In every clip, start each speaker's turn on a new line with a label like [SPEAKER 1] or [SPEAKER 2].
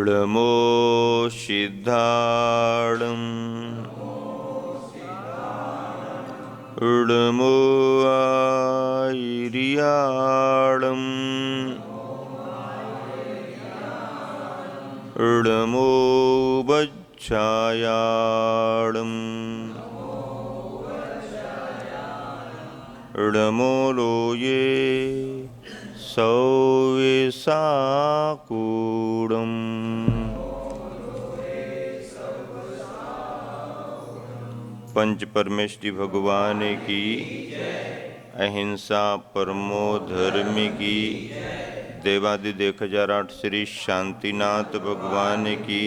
[SPEAKER 1] नमो सिद्धाणं नमो आयर्याणं नमो वज्रायाणं नमो लोये सौविसाकूडम्। पंच परमेष्टि भगवान की, अहिंसा परमो धर्म की, देवादिदेव 1008 श्री शांतिनाथ भगवान की,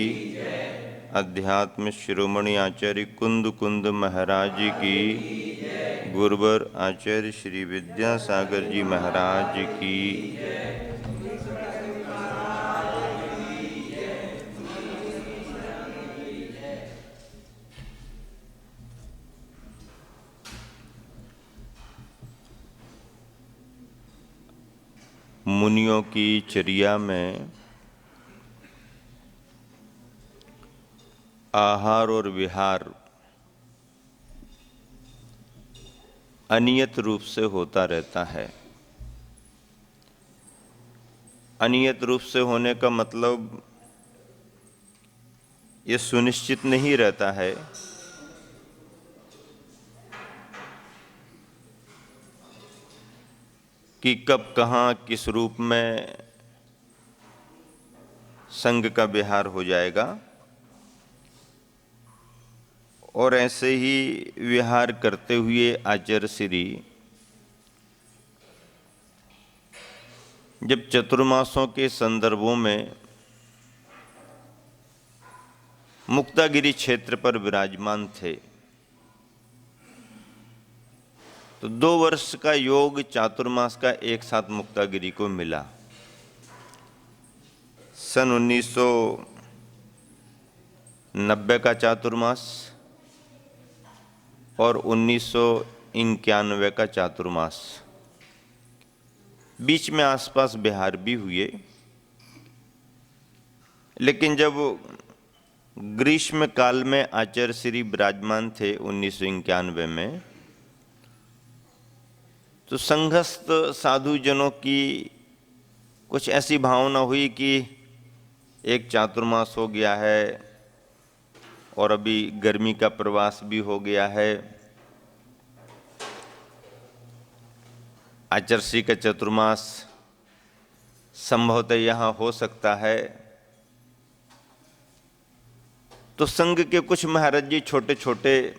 [SPEAKER 1] अध्यात्म शिरोमणि आचार्य कुंद कुंद महाराज की, गुरुवर आचार्य श्री विद्यासागर जी महाराज की। मुनियों की चर्या में आहार और विहार अनियत रूप से होता रहता है। अनियत रूप से होने का मतलब ये सुनिश्चित नहीं रहता है कि कब कहाँ किस रूप में संग का विहार हो जाएगा, और ऐसे ही विहार करते हुए आचार्य श्री जब चतुर्मासों के संदर्भों में मुक्तागिरी क्षेत्र पर विराजमान थे, तो 2 वर्ष का योग चातुर्मास का एक साथ मुक्तागिरी को मिला। सन 1990 का चातुर्मास और 1991 का चातुर्मास, बीच में आसपास बिहार भी हुए। लेकिन जब ग्रीष्म काल में आचार्य श्री विराजमान थे 1991 में, तो संघस्थ साधुजनों की कुछ ऐसी भावना हुई कि एक चातुर्मास हो गया है और अभी गर्मी का प्रवास भी हो गया है, आचार्य श्री का चतुर्मास संभवतः यहाँ हो सकता है। तो संघ के कुछ महाराज जी छोटे छोटे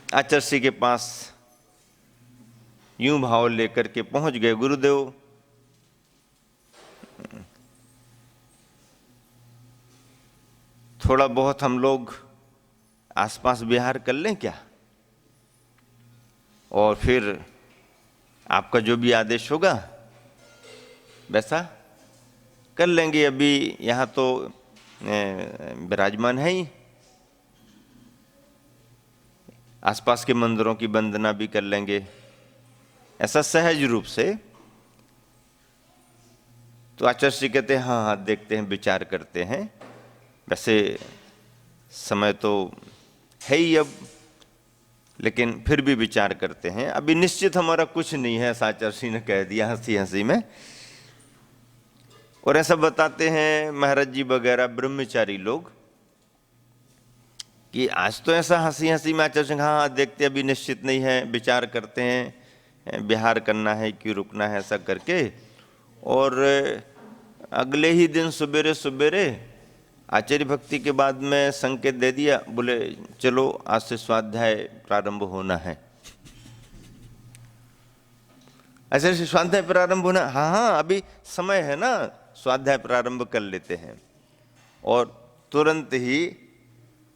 [SPEAKER 1] आचार्य श्री के पास यूं भाव लेकर के पहुंच गए, गुरुदेव थोड़ा बहुत हम लोग आसपास विहार कर लें क्या, और फिर आपका जो भी आदेश होगा वैसा कर लेंगे। अभी यहाँ तो विराजमान है ही, आसपास के मंदिरों की वंदना भी कर लेंगे, ऐसा सहज रूप से। तो आचार्य जी कहते हैं हाँ हाँ देखते हैं, विचार करते हैं, वैसे समय तो है ही अब, लेकिन फिर भी विचार करते हैं, अभी निश्चित हमारा कुछ नहीं है, ऐसा आचार्य जी ने कह दिया हंसी हंसी में। और ऐसा बताते हैं महाराज जी वगैरह ब्रह्मचारी लोग कि आज तो ऐसा हंसी हंसी में आचार्य जी हाँ देखते अभी निश्चित नहीं है, विचार करते हैं, विहार करना है कि रुकना है, ऐसा करके। और अगले ही दिन सवेरे सवेरे आचार्य भक्ति के बाद में संकेत दे दिया, बोले चलो आज से स्वाध्याय प्रारंभ होना है। आचार्य से स्वाध्याय प्रारंभ होना, हाँ हाँ अभी समय है ना, स्वाध्याय प्रारंभ कर लेते हैं। और तुरंत ही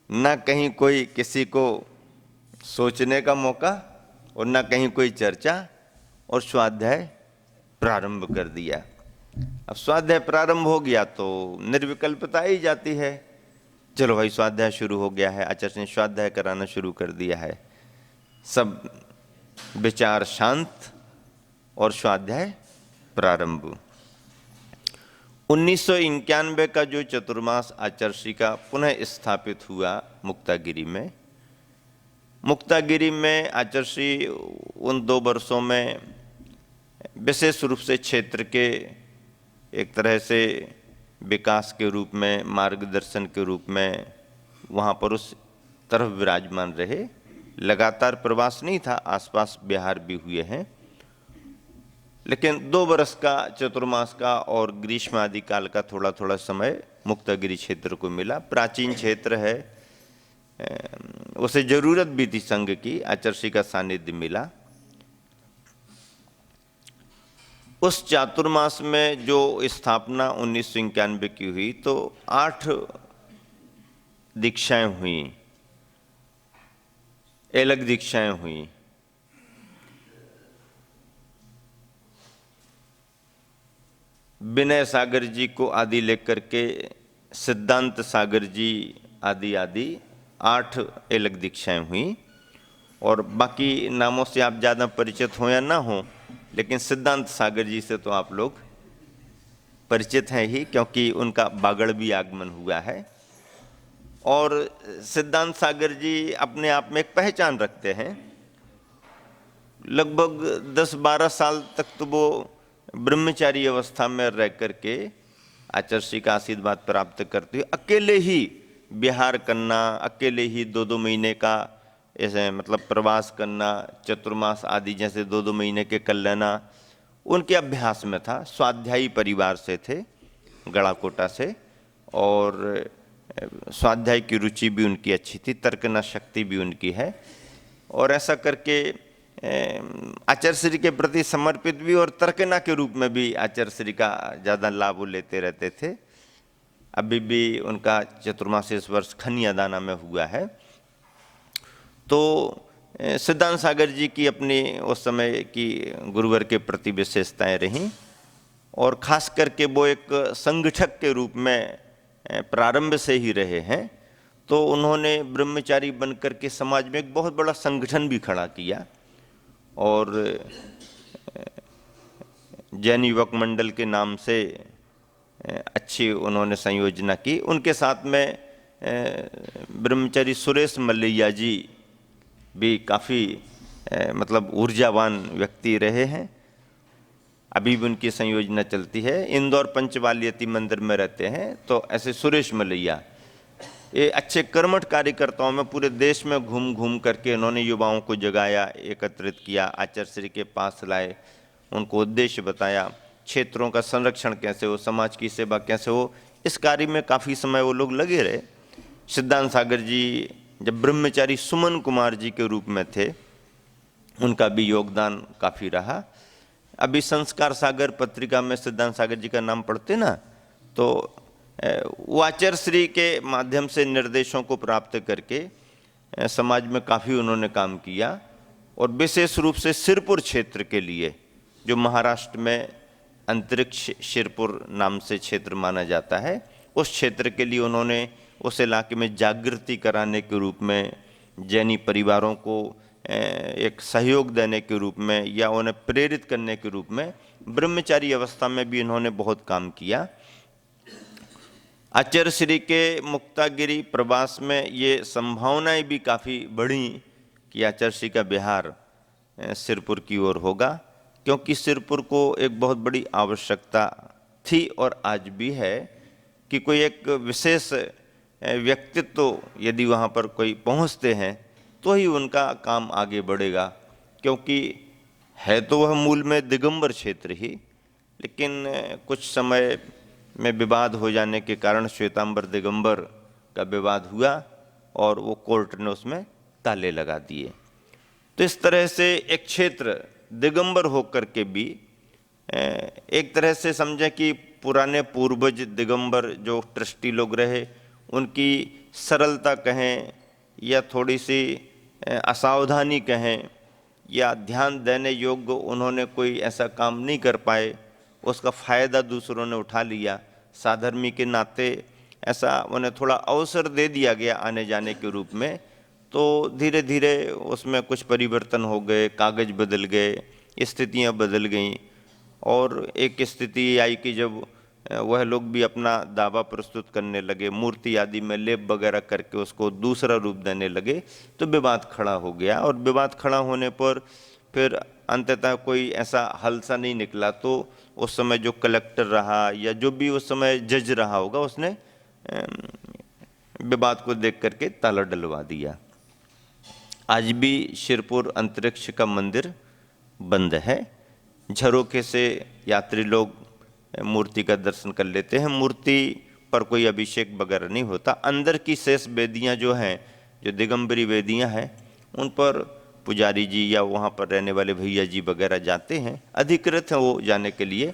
[SPEAKER 1] ना कहीं कोई किसी को सोचने का मौका और ना कहीं कोई चर्चा, और स्वाध्याय प्रारंभ कर दिया। अब स्वाध्याय प्रारंभ हो गया तो निर्विकल्पता ही जाती है, चलो भाई स्वाध्याय शुरू हो गया है, आचार्य ने स्वाध्याय कराना शुरू कर दिया है। सब विचार शांत और स्वाध्याय प्रारंभ। 1991 का जो चतुर्मास आचर्षी का पुनः स्थापित हुआ मुक्तागिरी में आचर्षी उन 2 वर्षों में विशेष रूप से क्षेत्र के एक तरह से विकास के रूप में, मार्गदर्शन के रूप में वहाँ पर उस तरफ विराजमान रहे। लगातार प्रवास नहीं था, आसपास बिहार भी हुए हैं, लेकिन 2 वर्ष का चतुर्मास का और ग्रीष्म आदि काल का थोड़ा थोड़ा समय मुक्तागिरी क्षेत्र को मिला। प्राचीन क्षेत्र है, उसे जरूरत भी थी संघ की, आचर्षी का सानिध्य मिला। उस चातुर्मास में जो स्थापना 1991 की हुई तो 8 दीक्षाएं हुई, अलग दीक्षाएं हुई। विनय सागर जी को आदि लेकर के सिद्धांत सागर जी आदि 8 अलग दीक्षाएं हुई। और बाकी नामों से आप ज़्यादा परिचित हो या ना हो, लेकिन सिद्धांत सागर जी से तो आप लोग परिचित हैं ही, क्योंकि उनका बागड़ भी आगमन हुआ है। और सिद्धांत सागर जी अपने आप में एक पहचान रखते हैं। लगभग 10-12 साल तक तो वो ब्रह्मचारी अवस्था में रह करके आचर्षी का आशीर्वाद प्राप्त करते हुए अकेले ही विहार करना, अकेले ही 2-2 महीने का ऐसे मतलब प्रवास करना, चतुर्मास आदि जैसे 2-2 महीने के कर लेना उनके अभ्यास में था। स्वाध्यायी परिवार से थे, गड़ाकोटा से, और स्वाध्याय की रुचि भी उनकी अच्छी थी, तर्कना शक्ति भी उनकी है। और ऐसा करके आचार्य के प्रति समर्पित भी और तर्कना के रूप में भी आचार्य का ज़्यादा लाभ लेते रहते थे। अभी भी उनका चतुर्मास इस वर्ष खनियादाना में हुआ है। तो सिद्धांत सागर जी की अपनी उस समय की गुरुवर के प्रति विशेषताएं रहीं, और खास करके वो एक संगठक के रूप में प्रारंभ से ही रहे हैं। तो उन्होंने ब्रह्मचारी बनकर के समाज में एक बहुत बड़ा संगठन भी खड़ा किया, और जैन युवक मंडल के नाम से अच्छी उन्होंने संयोजना की। उनके साथ में ब्रह्मचारी सुरेश मल्लैया जी भी काफ़ी मतलब ऊर्जावान व्यक्ति रहे हैं। अभी भी उनकी संयोजना चलती है। इंदौर पंचवाली यति मंदिर में रहते हैं। तो ऐसे सुरेश मल्लैया ये अच्छे कर्मठ कार्यकर्ताओं में पूरे देश में घूम घूम करके इन्होंने युवाओं को जगाया, एकत्रित किया, आचार्य श्री के पास लाए, उनको उद्देश्य बताया, क्षेत्रों का संरक्षण कैसे हो, समाज की सेवा कैसे हो। इस कार्य में काफ़ी समय वो लोग लगे रहे। सिद्धांत सागर जी जब ब्रह्मचारी सुमन कुमार जी के रूप में थे, उनका भी योगदान काफ़ी रहा। अभी संस्कार सागर पत्रिका में सिद्धांत सागर जी का नाम पढ़ते ना, तो वो आचार्य श्री के माध्यम से निर्देशों को प्राप्त करके समाज में काफ़ी उन्होंने काम किया। और विशेष रूप से सिरपुर क्षेत्र के लिए, जो महाराष्ट्र में अंतरिक्ष सिरपुर नाम से क्षेत्र माना जाता है, उस क्षेत्र के लिए उन्होंने उस इलाके में जागृति कराने के रूप में, जैनी परिवारों को एक सहयोग देने के रूप में या उन्हें प्रेरित करने के रूप में ब्रह्मचारी अवस्था में भी इन्होंने बहुत काम किया। आचार्य श्री के मुक्तागिरी प्रवास में ये संभावनाएं भी काफ़ी बढ़ी कि आचार्य श्री का बिहार सिरपुर की ओर होगा, क्योंकि सिरपुर को एक बहुत बड़ी आवश्यकता थी और आज भी है कि कोई एक विशेष व्यक्तित्व यदि वहाँ पर कोई पहुँचते हैं तो ही उनका काम आगे बढ़ेगा। क्योंकि है तो वह मूल में दिगंबर क्षेत्र ही, लेकिन कुछ समय में विवाद हो जाने के कारण श्वेतांबर दिगंबर का विवाद हुआ और वो कोर्ट ने उसमें ताले लगा दिए। तो इस तरह से एक क्षेत्र दिगंबर होकर के भी एक तरह से समझें कि पुराने पूर्वज दिगंबर जो ट्रस्टी लोग रहे, उनकी सरलता कहें या थोड़ी सी असावधानी कहें या ध्यान देने योग्य उन्होंने कोई ऐसा काम नहीं कर पाए, उसका फ़ायदा दूसरों ने उठा लिया। साधर्मी के नाते ऐसा उन्हें थोड़ा अवसर दे दिया गया आने जाने के रूप में, तो धीरे धीरे उसमें कुछ परिवर्तन हो गए, कागज़ बदल गए, स्थितियां बदल गईं। और एक स्थिति आई कि जब वह लोग भी अपना दावा प्रस्तुत करने लगे, मूर्ति आदि में लेप वगैरह करके उसको दूसरा रूप देने लगे, तो विवाद खड़ा हो गया। और विवाद खड़ा होने पर फिर अंततः कोई ऐसा हल सा नहीं निकला। तो उस समय जो कलेक्टर रहा या जो भी उस समय जज रहा होगा, उसने विवाद को देख करके ताला डलवा दिया। आज भी शिरपुर अंतरिक्ष का मंदिर बंद है। झरोखे से यात्री लोग मूर्ति का दर्शन कर लेते हैं। मूर्ति पर कोई अभिषेक वगैरह नहीं होता। अंदर की शेष वेदियां जो हैं, जो दिगंबरी वेदियां हैं, उन पर पुजारी जी या वहाँ पर रहने वाले भैया जी वगैरह जाते हैं, अधिकृत हैं वो जाने के लिए।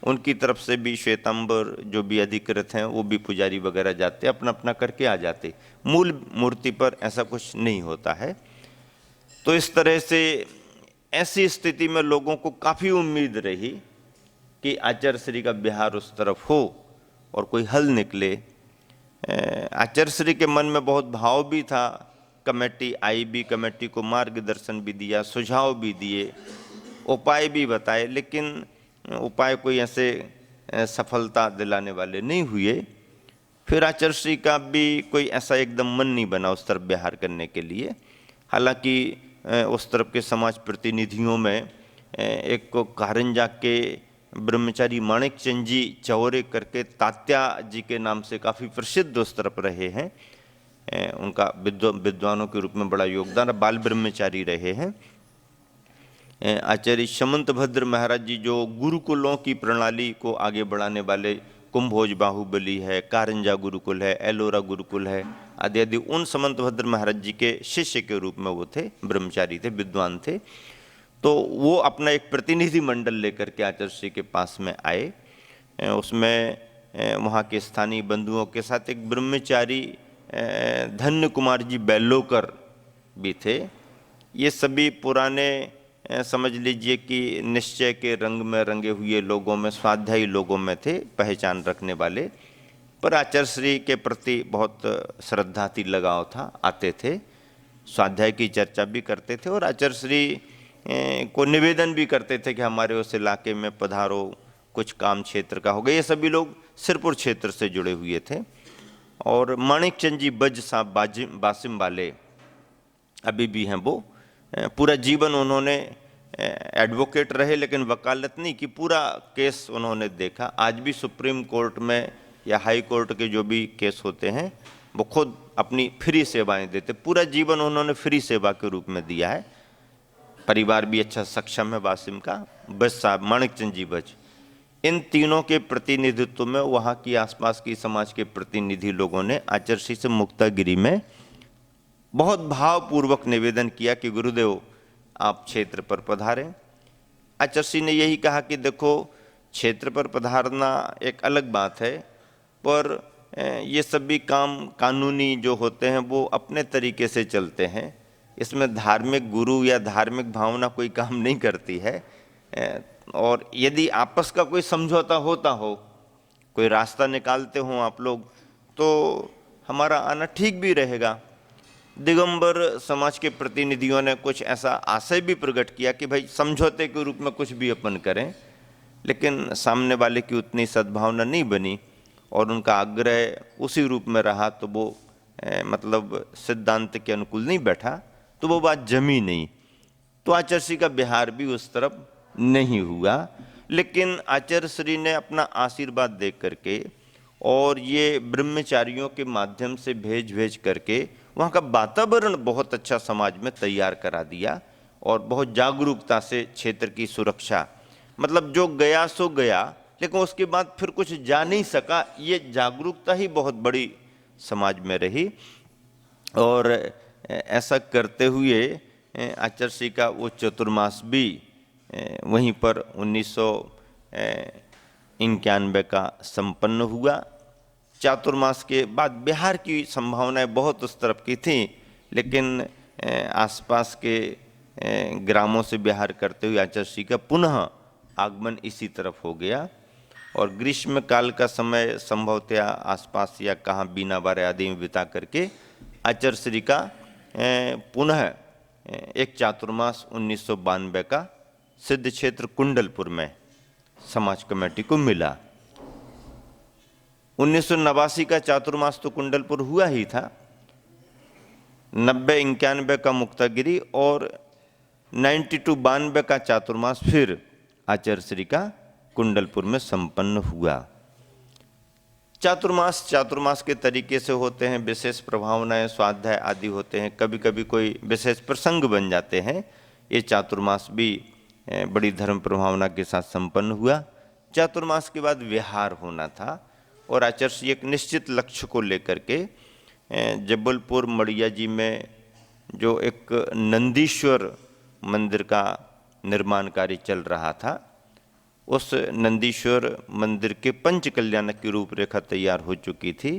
[SPEAKER 1] उनकी तरफ से भी श्वेतांबर जो भी अधिकृत हैं वो भी पुजारी वगैरह जाते, अपना अपना करके आ जाते। मूल मूर्ति पर ऐसा कुछ नहीं होता है। तो इस तरह से ऐसी स्थिति में लोगों को काफ़ी उम्मीद रही कि आचार्य श्री का बिहार उस तरफ हो और कोई हल निकले। आचार्य श्री के मन में बहुत भाव भी था। कमेटी आई भी, कमेटी को मार्गदर्शन भी दिया, सुझाव भी दिए, उपाय भी बताए, लेकिन उपाय कोई ऐसे सफलता दिलाने वाले नहीं हुए। फिर आचार्य श्री का भी कोई ऐसा एकदम मन नहीं बना उस तरफ बिहार करने के लिए। हालांकि उस तरफ के समाज प्रतिनिधियों में एक को कारंजा के ब्रह्मचारी माणिक चंद जी चौरे करके तात्या जी के नाम से काफ़ी प्रसिद्ध उस तरफ रहे हैं। उनका विद्वानों के रूप में बड़ा योगदान, बाल ब्रह्मचारी रहे हैं। आचार्य समंत भद्र महाराज जी जो गुरुकुलों की प्रणाली को आगे बढ़ाने वाले, कुंभोज बाहुबली है, कारंजा गुरुकुल है, एलोरा गुरुकुल है आदि आदि, उन समंत भद्र महाराज जी के शिष्य के रूप में वो थे, ब्रह्मचारी थे, विद्वान थे। तो वो अपना एक प्रतिनिधि मंडल लेकर के आचार्य श्री के पास में आए। उसमें वहाँ के स्थानीय बंधुओं के साथ एक ब्रह्मचारी धन्य कुमार जी बेलोकर भी थे। ये सभी पुराने समझ लीजिए कि निश्चय के रंग में रंगे हुए लोगों में, स्वाध्यायी लोगों में थे, पहचान रखने वाले, पर आचार्य श्री के प्रति बहुत श्रद्धा थी, लगाव था, आते थे, स्वाध्याय की चर्चा भी करते थे और आचार्य श्री को निवेदन भी करते थे कि हमारे उस इलाके में पधारो, कुछ काम क्षेत्र का हो गया। ये सभी लोग सिरपुर क्षेत्र से जुड़े हुए थे। और माणिक चंद जी बज साहब बासिम वाले अभी भी हैं। वो पूरा जीवन उन्होंने एडवोकेट रहे, लेकिन वकालत नहीं की, पूरा केस उन्होंने देखा। आज भी सुप्रीम कोर्ट में या हाई कोर्ट के जो भी केस होते हैं वो खुद अपनी फ्री सेवाएं देते। पूरा जीवन उन्होंने फ्री सेवा के रूप में दिया है। परिवार भी अच्छा सक्षम है वासिम का। बज साहब, माणिक चंद जी बज, इन तीनों के प्रतिनिधित्व में वहाँ की आसपास की समाज के प्रतिनिधि लोगों ने आचार्य श्री से मुक्तागिरी में बहुत भावपूर्वक निवेदन किया कि गुरुदेव आप क्षेत्र पर पधारें। आचार्य श्री ने यही कहा कि देखो, क्षेत्र पर पधारना एक अलग बात है, पर ये सभी काम कानूनी जो होते हैं वो अपने तरीके से चलते हैं। इसमें धार्मिक गुरु या धार्मिक भावना कोई काम नहीं करती है। और यदि आपस का कोई समझौता होता हो, कोई रास्ता निकालते हो आप लोग, तो हमारा आना ठीक भी रहेगा। दिगंबर समाज के प्रतिनिधियों ने कुछ ऐसा आशय भी प्रकट किया कि भाई समझौते के रूप में कुछ भी अपन करें, लेकिन सामने वाले की उतनी सद्भावना नहीं बनी और उनका आग्रह उसी रूप में रहा, तो वो मतलब सिद्धांत के अनुकूल नहीं बैठा, तो वो बात जमी नहीं। तो आचार्य श्री का बिहार भी उस तरफ नहीं हुआ। लेकिन आचार्य श्री ने अपना आशीर्वाद दे करके और ये ब्रह्मचारियों के माध्यम से भेज करके वहाँ का वातावरण बहुत अच्छा समाज में तैयार करा दिया और बहुत जागरूकता से क्षेत्र की सुरक्षा, मतलब जो गया सो गया, लेकिन उसके बाद फिर कुछ जा नहीं सका, ये जागरूकता ही बहुत बड़ी समाज में रही। और ऐसा करते हुए आचार्य श्री का वो चतुर्मास भी वहीं पर 1991 का संपन्न हुआ। चातुर्मास के बाद बिहार की संभावनाएं बहुत उस तरफ की थी, लेकिन आसपास के ग्रामों से बिहार करते हुए आचार्य श्री का पुनः आगमन इसी तरफ हो गया। और ग्रीष्म काल का समय संभवतया आसपास या कहाँ बीनाबार आदि में बिता करके आचार्य श्री का पुनः एक चातुर्मास 1992 का सिद्ध क्षेत्र कुंडलपुर में समाज कमेटी को मिला। 1989 का चातुर्मास तो कुंडलपुर हुआ ही था, 90-91 का मुक्तागिरी और 92-92 का चातुर्मास फिर आचार्य श्री का कुंडलपुर में संपन्न हुआ। चातुर्मास के तरीके से होते हैं, विशेष प्रभावनाएं, स्वाध्याय आदि होते हैं, कभी कभी कोई विशेष प्रसंग बन जाते हैं। ये चातुर्मास भी बड़ी धर्म प्रभावना के साथ संपन्न हुआ। चातुर्मास के बाद विहार होना था और आचार्य श्री एक निश्चित लक्ष्य को लेकर के जबलपुर मड़िया जी में जो एक नंदीश्वर मंदिर का निर्माण कार्य चल रहा था, उस नंदीश्वर मंदिर के पंच कल्याणक की रूपरेखा तैयार हो चुकी थी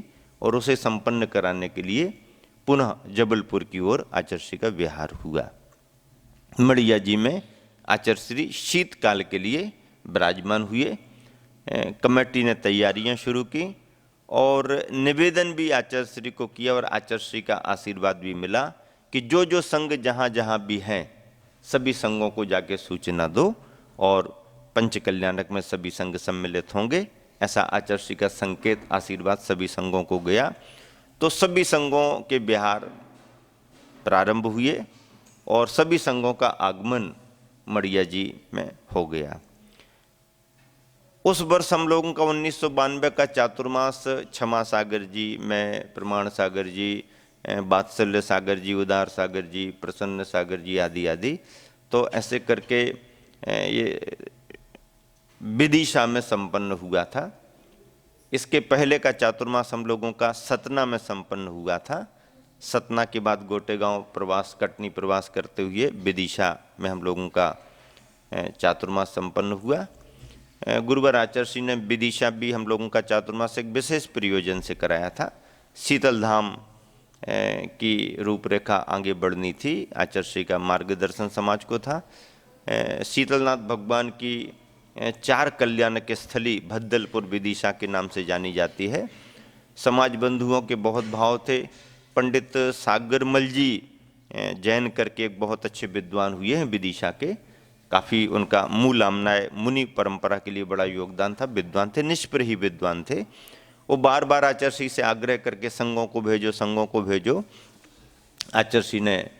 [SPEAKER 1] और उसे संपन्न कराने के लिए पुनः जबलपुर की ओर आचार्य श्री का विहार हुआ। मड़िया जी में आचार्य श्री शीतकाल के लिए विराजमान हुए। कमेटी ने तैयारियां शुरू की और निवेदन भी आचार्य श्री को किया और आचार्य श्री का आशीर्वाद भी मिला कि जो जो संघ जहाँ जहाँ भी हैं सभी संघों को जाके सूचना दो और पंच कल्याणक में सभी संघ सम्मिलित होंगे। ऐसा आचार्य श्री का संकेत, आशीर्वाद सभी संघों को गया। तो सभी संघों के विहार प्रारंभ हुए और सभी संघों का आगमन मड़िया जी में हो गया। उस वर्ष हम लोगों का 1992 का चातुर्मास क्षमा सागर जी में प्रमाण सागर जी, वात्सल्य सागर जी, उदार सागर जी, प्रसन्न सागर जी आदि आदि, तो ऐसे करके ये विदिशा में संपन्न हुआ था। इसके पहले का चातुर्मास हम लोगों का सतना में संपन्न हुआ था। सतना के बाद गोटेगांव प्रवास, कटनी प्रवास करते हुए विदिशा में हम लोगों का चातुर्मास संपन्न हुआ। गुरुवर आचार्य श्री ने विदिशा भी हम लोगों का चातुर्मास एक विशेष प्रयोजन से कराया था। शीतल धाम की रूपरेखा आगे बढ़नी थी, आचार्य श्री का मार्गदर्शन समाज को था। शीतलनाथ भगवान की 4 कल्याणक स्थली भद्दलपुर विदिशा के नाम से जानी जाती है। समाज बंधुओं के बहुत भाव थे। पंडित सागरमल जी जैन करके एक बहुत अच्छे विद्वान हुए हैं विदिशा के, काफ़ी उनका मूल आमनाय मुनि परंपरा के लिए बड़ा योगदान था। विद्वान थे, निष्प्र ही विद्वान थे। वो बार बार आचार्य श्री से आग्रह करके संघों को भेजो, संघों को भेजो। आचार्य श्री ने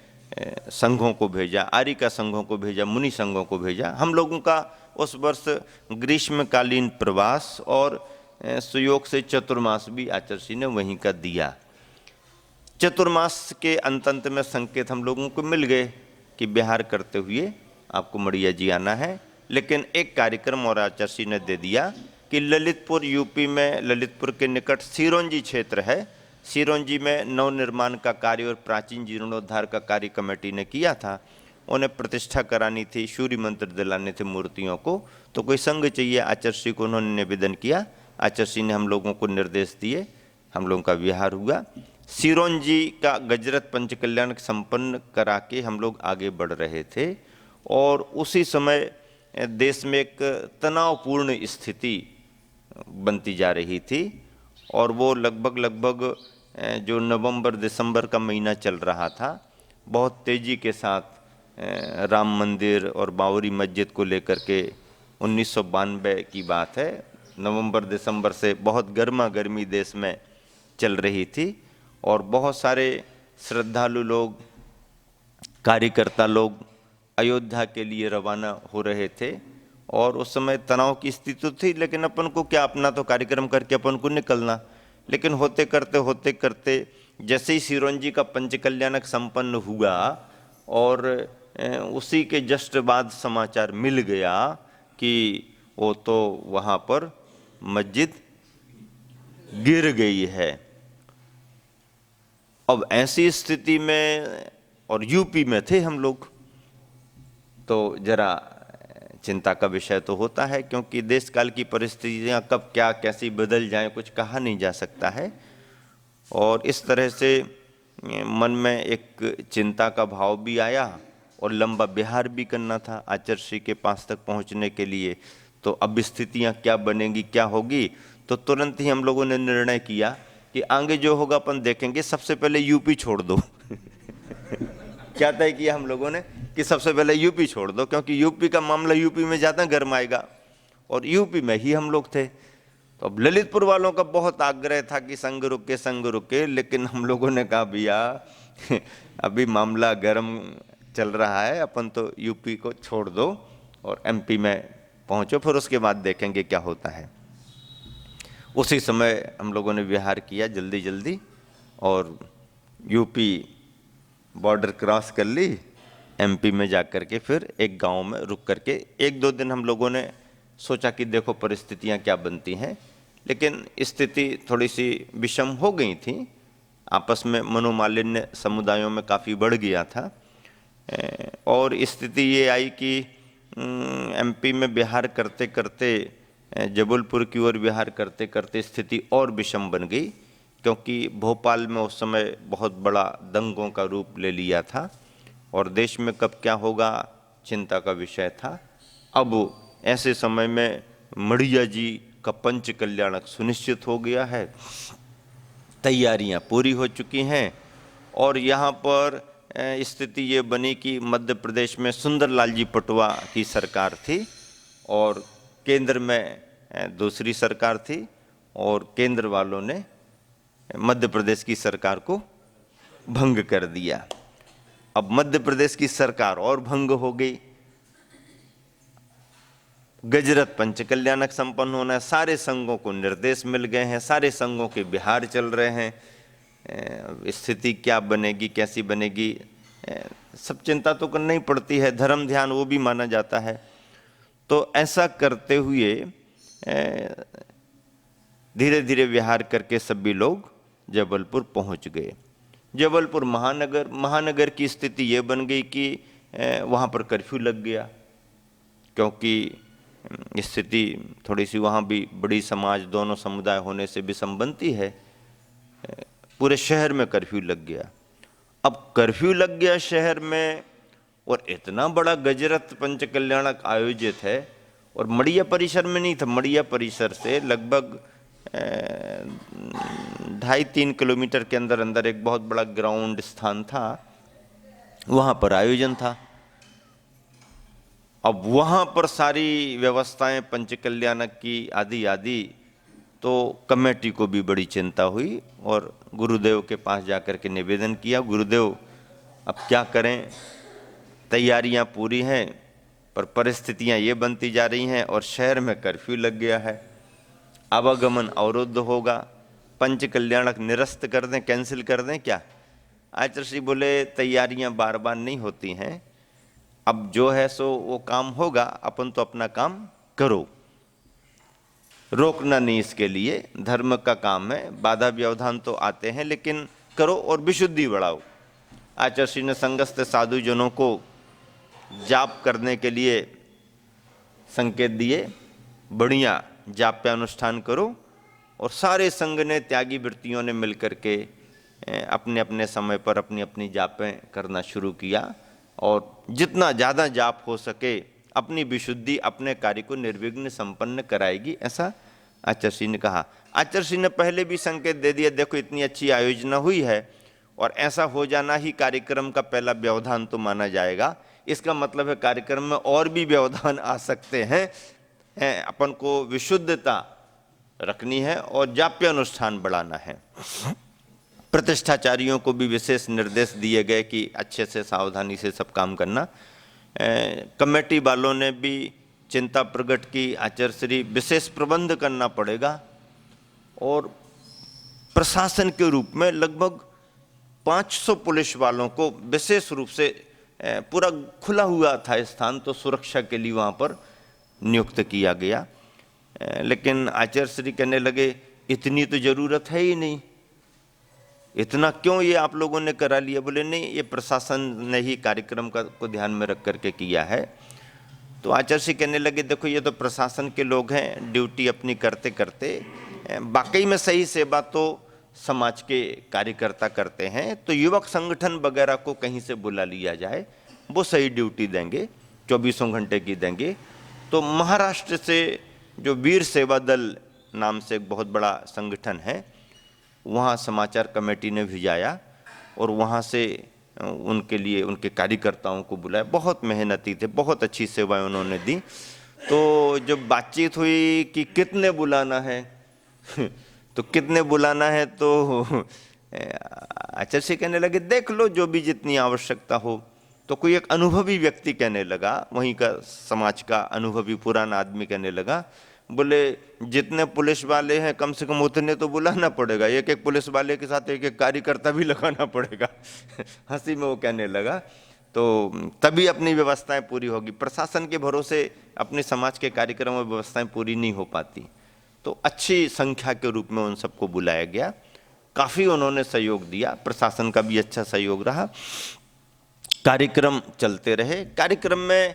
[SPEAKER 1] संघों को भेजा, आर्य का संघों को भेजा, मुनि संघों को भेजा। हम लोगों का उस वर्ष ग्रीष्मकालीन प्रवास और सुयोग से चतुर्मास भी आचार्य श्री ने वहीं का दिया। चतुर्मास के अंत में संकेत हम लोगों को मिल गए कि विहार करते हुए आपको मड़िया जी आना है। लेकिन एक कार्यक्रम और आचार्य श्री ने दे दिया कि ललितपुर यूपी में, ललितपुर के निकट सिरोंजी क्षेत्र है, सिरोंजी में नवनिर्माण का कार्य और प्राचीन जीर्णोद्धार का कार्य कमेटी ने किया था। उन्हें प्रतिष्ठा करानी थी, सूर्य मंत्र दिलाने थे मूर्तियों को, तो कोई संघ चाहिए। आचार्य श्री को उन्होंने निवेदन किया, आचार्य श्री ने हम लोगों को निर्देश दिए, हम लोगों का विहार हुआ। सिरोंजी का गजरत पंचकल्याण संपन्न करा के हम लोग आगे बढ़ रहे थे और उसी समय देश में एक तनावपूर्ण स्थिति बनती जा रही थी और वो लगभग जो नवंबर दिसंबर का महीना चल रहा था, बहुत तेज़ी के साथ राम मंदिर और बाबरी मस्जिद को लेकर के 1992 की बात है, नवंबर दिसंबर से बहुत गर्मा गर्मी देश में चल रही थी और बहुत सारे श्रद्धालु लोग, कार्यकर्ता लोग अयोध्या के लिए रवाना हो रहे थे और उस समय तनाव की स्थिति थी। लेकिन अपन को क्या, अपना तो कार्यक्रम करके अपन को निकलना। लेकिन होते करते जैसे ही सिरोंजी का पंचकल्याणक संपन्न हुआ और उसी के जस्ट बाद समाचार मिल गया कि वो तो वहाँ पर मस्जिद गिर गई है। अब ऐसी स्थिति में, और यूपी में थे हम लोग, तो जरा चिंता का विषय तो होता है, क्योंकि देश काल की परिस्थितियां कब क्या कैसी बदल जाएं कुछ कहा नहीं जा सकता है। और इस तरह से मन में एक चिंता का भाव भी आया और लंबा विहार भी करना था आचार्य श्री के पास तक पहुंचने के लिए। तो अब स्थितियां क्या बनेंगी, क्या होगी, तो तुरंत ही हम लोगों ने निर्णय किया कि आगे जो होगा अपन देखेंगे, सबसे पहले यूपी छोड़ दो क्या तय किया हम लोगों ने कि सबसे पहले यूपी छोड़ दो, क्योंकि यूपी का मामला यूपी में ज़्यादा गर्म आएगा और यूपी में ही हम लोग थे। तो अब ललितपुर वालों का बहुत आग्रह था कि संघ रुके, लेकिन हम लोगों ने कहा भैया अभी मामला गर्म चल रहा है, अपन तो यूपी को छोड़ दो और एमपी में पहुंचो, फिर उसके बाद देखेंगे क्या होता है। उसी समय हम लोगों ने विहार किया जल्दी जल्दी और यूपी बॉर्डर क्रॉस कर ली, एमपी में जा कर के फिर एक गांव में रुक करके 1-2 दिन हम लोगों ने सोचा कि देखो परिस्थितियां क्या बनती हैं, लेकिन स्थिति थोड़ी सी विषम हो गई थी। आपस में मनोमालिन्य समुदायों में काफ़ी बढ़ गया था और स्थिति ये आई कि एमपी में विहार करते करते, जबलपुर की ओर विहार करते करते स्थिति और विषम बन गई, क्योंकि भोपाल में उस समय बहुत बड़ा दंगों का रूप ले लिया था और देश में कब क्या होगा चिंता का विषय था। अब ऐसे समय में मढ़िया जी का पंच कल्याणक सुनिश्चित हो गया है, तैयारियां पूरी हो चुकी हैं और यहाँ पर स्थिति ये बनी कि मध्य प्रदेश में सुंदरलाल जी पटवा की सरकार थी और केंद्र में दूसरी सरकार थी और केंद्र वालों ने मध्य प्रदेश की सरकार को भंग कर दिया। अब मध्य प्रदेश की सरकार और भंग हो गई, गजरत पंच कल्याणक संपन्न होना है, सारे संघों को निर्देश मिल गए हैं, सारे संघों के विहार चल रहे हैं, स्थिति क्या बनेगी कैसी बनेगी सब चिंता तो करनी ही पड़ती है, धर्म ध्यान वो भी माना जाता है। तो ऐसा करते हुए धीरे धीरे विहार करके सभी लोग जबलपुर पहुंच गए। जबलपुर महानगर की स्थिति ये बन गई कि वहाँ पर कर्फ्यू लग गया, क्योंकि स्थिति थोड़ी सी वहाँ भी बड़ी समाज दोनों समुदाय होने से विषम बनती है। पूरे शहर में कर्फ्यू लग गया। अब कर्फ्यू लग गया शहर में और इतना बड़ा गजरत पंच कल्याणक आयोजित है और मड़िया परिसर में नहीं था, मड़िया परिसर से लगभग 2.5-3 किलोमीटर के अंदर अंदर एक बहुत बड़ा ग्राउंड स्थान था, वहाँ पर आयोजन था। अब वहाँ पर सारी व्यवस्थाएं पंच कल्याणक की आदि तो कमेटी को भी बड़ी चिंता हुई और गुरुदेव के पास जाकर के निवेदन किया, गुरुदेव अब क्या करें, तैयारियां पूरी हैं पर परिस्थितियां ये बनती जा रही हैं और शहर में कर्फ्यू लग गया है, आवागमन अवरुद्ध होगा, पंच कल्याणक निरस्त कर दें, कैंसिल कर दें क्या? आचार्य श्री बोले तैयारियां बार बार नहीं होती हैं, अब जो है सो वो काम होगा, अपन तो अपना काम करो, रोकना नहीं इसके लिए, धर्म का काम है, बाधा व्यवधान तो आते हैं लेकिन करो और विशुद्धि बढ़ाओ। आचार्य श्री ने संगस्थ साधु जनों को जाप करने के लिए संकेत दिए, बढ़िया जाप्यानुष्ठान करो और सारे संघ ने त्यागी वृत्तियों ने मिलकर के अपने अपने समय पर अपनी अपनी जापें करना शुरू किया और जितना ज़्यादा जाप हो सके अपनी विशुद्धि अपने कार्य को निर्विघ्न संपन्न कराएगी, ऐसा आचार्य श्री ने कहा। आचार्य श्री ने पहले भी संकेत दे दिया, देखो इतनी अच्छी आयोजना हुई है और ऐसा हो जाना ही कार्यक्रम का पहला व्यवधान तो माना जाएगा, इसका मतलब है कार्यक्रम में और भी व्यवधान आ सकते हैं, अपन को विशुद्धता रखनी है और जाप्य अनुष्ठान बढ़ाना है। प्रतिष्ठाचारियों को भी विशेष निर्देश दिए गए कि अच्छे से सावधानी से सब काम करना। कमेटी वालों ने भी चिंता प्रकट की, आचार्य श्री विशेष प्रबंध करना पड़ेगा और प्रशासन के रूप में लगभग 500 पुलिस वालों को विशेष रूप से पूरा खुला हुआ था स्थान, तो सुरक्षा के लिए वहाँ पर नियुक्त किया गया। लेकिन आचार्य श्री कहने लगे इतनी तो जरूरत है ही नहीं, इतना क्यों ये आप लोगों ने करा लिया? बोले नहीं, ये प्रशासन ने ही कार्यक्रम को ध्यान में रख करके किया है। तो आचार्य श्री कहने लगे देखो ये तो प्रशासन के लोग हैं, ड्यूटी अपनी करते करते वाकई में सही सेवा तो समाज के कार्यकर्ता करते हैं, तो युवक संगठन वगैरह को कहीं से बुला लिया जाए, वो सही ड्यूटी देंगे, 24 घंटे की देंगे। तो महाराष्ट्र से जो वीर सेवा दल नाम से एक बहुत बड़ा संगठन है, वहाँ समाचार कमेटी ने भिजाया और वहाँ से उनके लिए उनके कार्यकर्ताओं को बुलाया। बहुत मेहनती थे, बहुत अच्छी सेवाएं उन्होंने दी। तो जब बातचीत हुई कि कितने बुलाना है तो कितने बुलाना है, तो आचार्य जी कहने लगे देख लो जो भी जितनी आवश्यकता हो। तो कोई एक अनुभवी व्यक्ति कहने लगा, वहीं का समाज का अनुभवी पुराना आदमी कहने लगा, बोले जितने पुलिस वाले हैं कम से कम उतने तो बुलाना पड़ेगा, एक एक पुलिस वाले के साथ एक एक कार्यकर्ता भी लगाना पड़ेगा हंसी में वो कहने लगा, तो तभी अपनी व्यवस्थाएं पूरी होगी। प्रशासन के भरोसे अपने समाज के कार्यक्रम और व्यवस्थाएं पूरी नहीं हो पाती। तो अच्छी संख्या के रूप में उन सबको बुलाया गया, काफ़ी उन्होंने सहयोग दिया, प्रशासन का भी अच्छा सहयोग रहा, कार्यक्रम चलते रहे। कार्यक्रम में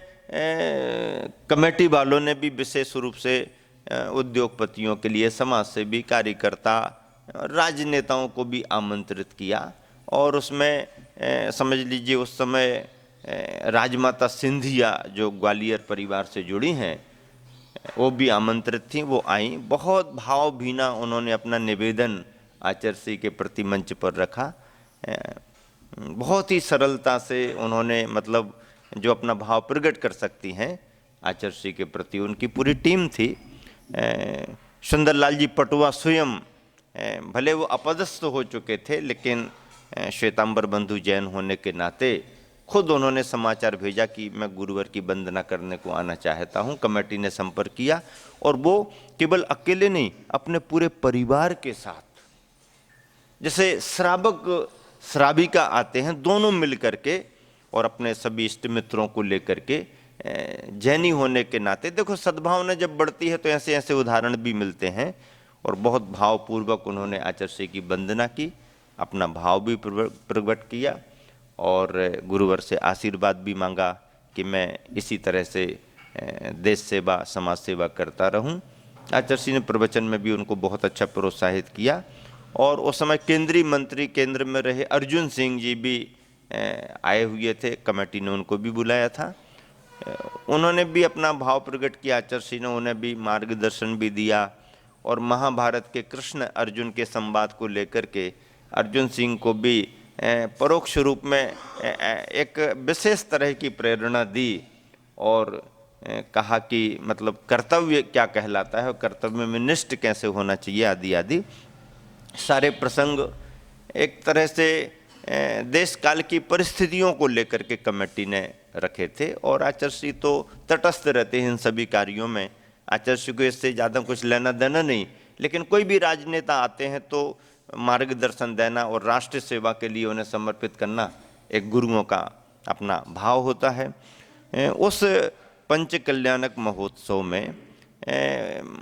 [SPEAKER 1] कमेटी वालों ने भी विशेष रूप से उद्योगपतियों के लिए, समाज से भी कार्यकर्ता, राजनेताओं को भी आमंत्रित किया। और उसमें समझ लीजिए उस समय राजमाता सिंधिया जो ग्वालियर परिवार से जुड़ी हैं वो भी आमंत्रित थीं, वो आईं। बहुत भावभीना उन्होंने अपना निवेदन आचार्य श्री के प्रति मंच पर रखा। बहुत ही सरलता से उन्होंने मतलब जो अपना भाव प्रकट कर सकती हैं आचार्य श्री के प्रति, उनकी पूरी टीम थी। सुंदरलाल जी पटुआ स्वयं, भले वो अपदस्थ हो चुके थे, लेकिन श्वेतांबर बंधु जैन होने के नाते खुद उन्होंने समाचार भेजा कि मैं गुरुवर की वंदना करने को आना चाहता हूं। कमेटी ने संपर्क किया और वो केवल अकेले नहीं, अपने पूरे परिवार के साथ, जैसे श्रावक श्राविका आते हैं, दोनों मिल करके और अपने सभी इष्ट मित्रों को लेकर के, जैनी होने के नाते देखो सद्भावना जब बढ़ती है तो ऐसे ऐसे उदाहरण भी मिलते हैं। और बहुत भावपूर्वक उन्होंने आचार्य श्री की वंदना की, अपना भाव भी प्रकट किया और गुरुवर से आशीर्वाद भी मांगा कि मैं इसी तरह से देश सेवा समाज सेवा करता रहूं। आचार्य श्री ने प्रवचन में भी उनको बहुत अच्छा प्रोत्साहित किया। और उस समय केंद्रीय मंत्री केंद्र में रहे अर्जुन सिंह जी भी आए हुए थे, कमेटी ने उनको भी बुलाया था। उन्होंने भी अपना भाव प्रकट किया, आचार्य श्री ने उन्हें भी मार्गदर्शन भी दिया। और महाभारत के कृष्ण अर्जुन के संवाद को लेकर के अर्जुन सिंह को भी परोक्ष रूप में एक विशेष तरह की प्रेरणा दी और कहा कि मतलब कर्तव्य क्या कहलाता है और कर्तव्य में निष्ठ कैसे होना चाहिए आदि आदि सारे प्रसंग एक तरह से देश काल की परिस्थितियों को लेकर के कमेटी ने रखे थे। और आचार्य श्री तो तटस्थ रहते हैं इन सभी कार्यों में, आचार्य श्री को इससे ज़्यादा कुछ लेना देना नहीं, लेकिन कोई भी राजनेता आते हैं तो मार्गदर्शन देना और राष्ट्र सेवा के लिए उन्हें समर्पित करना एक गुरुओं का अपना भाव होता है। उस पंच कल्याणक महोत्सव में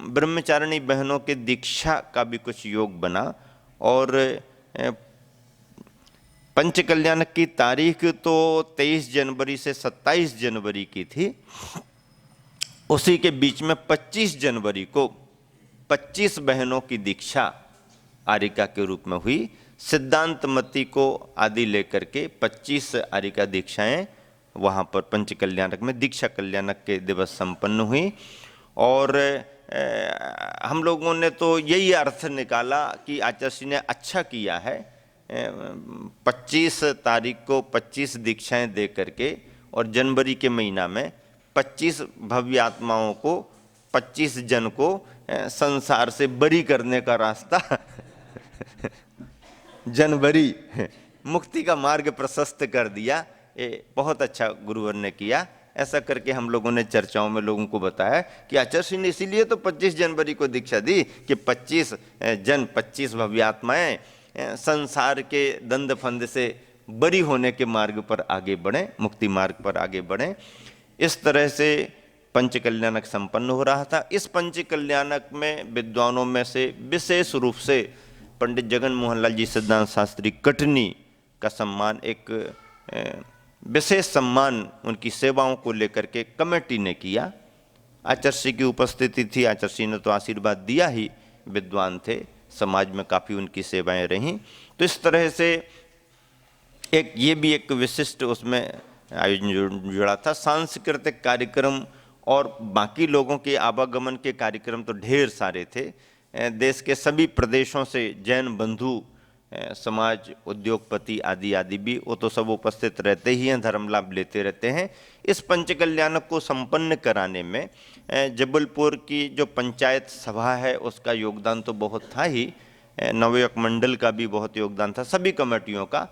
[SPEAKER 1] ब्रह्मचारिणी बहनों के दीक्षा का भी कुछ योग बना। और पंच कल्याणक की तारीख तो 23 जनवरी से 27 जनवरी की थी। उसी के बीच में 25 जनवरी को 25 बहनों की दीक्षा आरिका के रूप में हुई। सिद्धांत मती को आदि लेकर के 25 आरिका दीक्षाएं वहाँ पर पंच कल्याणक में दीक्षा कल्याणक के दिवस संपन्न हुई। और हम लोगों ने तो यही अर्थ निकाला कि आचार्य श्री ने अच्छा किया है 25 तारीख को 25 दीक्षाएं दे करके और जनवरी के महीना में 25 भव्य आत्माओं को 25 जन को संसार से बरी करने का रास्ता जनवरी मुक्ति का मार्ग प्रशस्त कर दिया। ये बहुत अच्छा गुरुवर ने किया। ऐसा करके हम लोगों ने चर्चाओं में लोगों को बताया कि आचार्य श्री ने इसीलिए तो 25 जनवरी को दीक्षा दी कि 25 जन 25 भव्य आत्माएं संसार के दंड फंद से बरी होने के मार्ग पर आगे बढ़ें, मुक्ति मार्ग पर आगे बढ़ें। इस तरह से पंच कल्याणक संपन्न हो रहा था। इस पंच कल्याणक में विद्वानों में से विशेष रूप से पंडित जगन मोहन लाल जी सिद्धांत शास्त्री कटनी का सम्मान, एक विशेष सम्मान उनकी सेवाओं को लेकर के कमेटी ने किया। आचार्य श्री की उपस्थिति थी, आचार्य श्री ने तो आशीर्वाद दिया ही, विद्वान थे, समाज में काफ़ी उनकी सेवाएं रहीं। तो इस तरह से एक ये भी एक विशिष्ट उसमें आयोजन जुड़ा था। सांस्कृतिक कार्यक्रम और बाकी लोगों के आवागमन के कार्यक्रम तो ढेर सारे थे। देश के सभी प्रदेशों से जैन बंधु समाज, उद्योगपति आदि आदि भी, वो तो सब उपस्थित रहते ही हैं, धर्म लाभ लेते रहते हैं। इस पंचकल्याणक को संपन्न कराने में जबलपुर की जो पंचायत सभा है उसका योगदान तो बहुत था ही, नवयुवक मंडल का भी बहुत योगदान था, सभी कमेटियों का,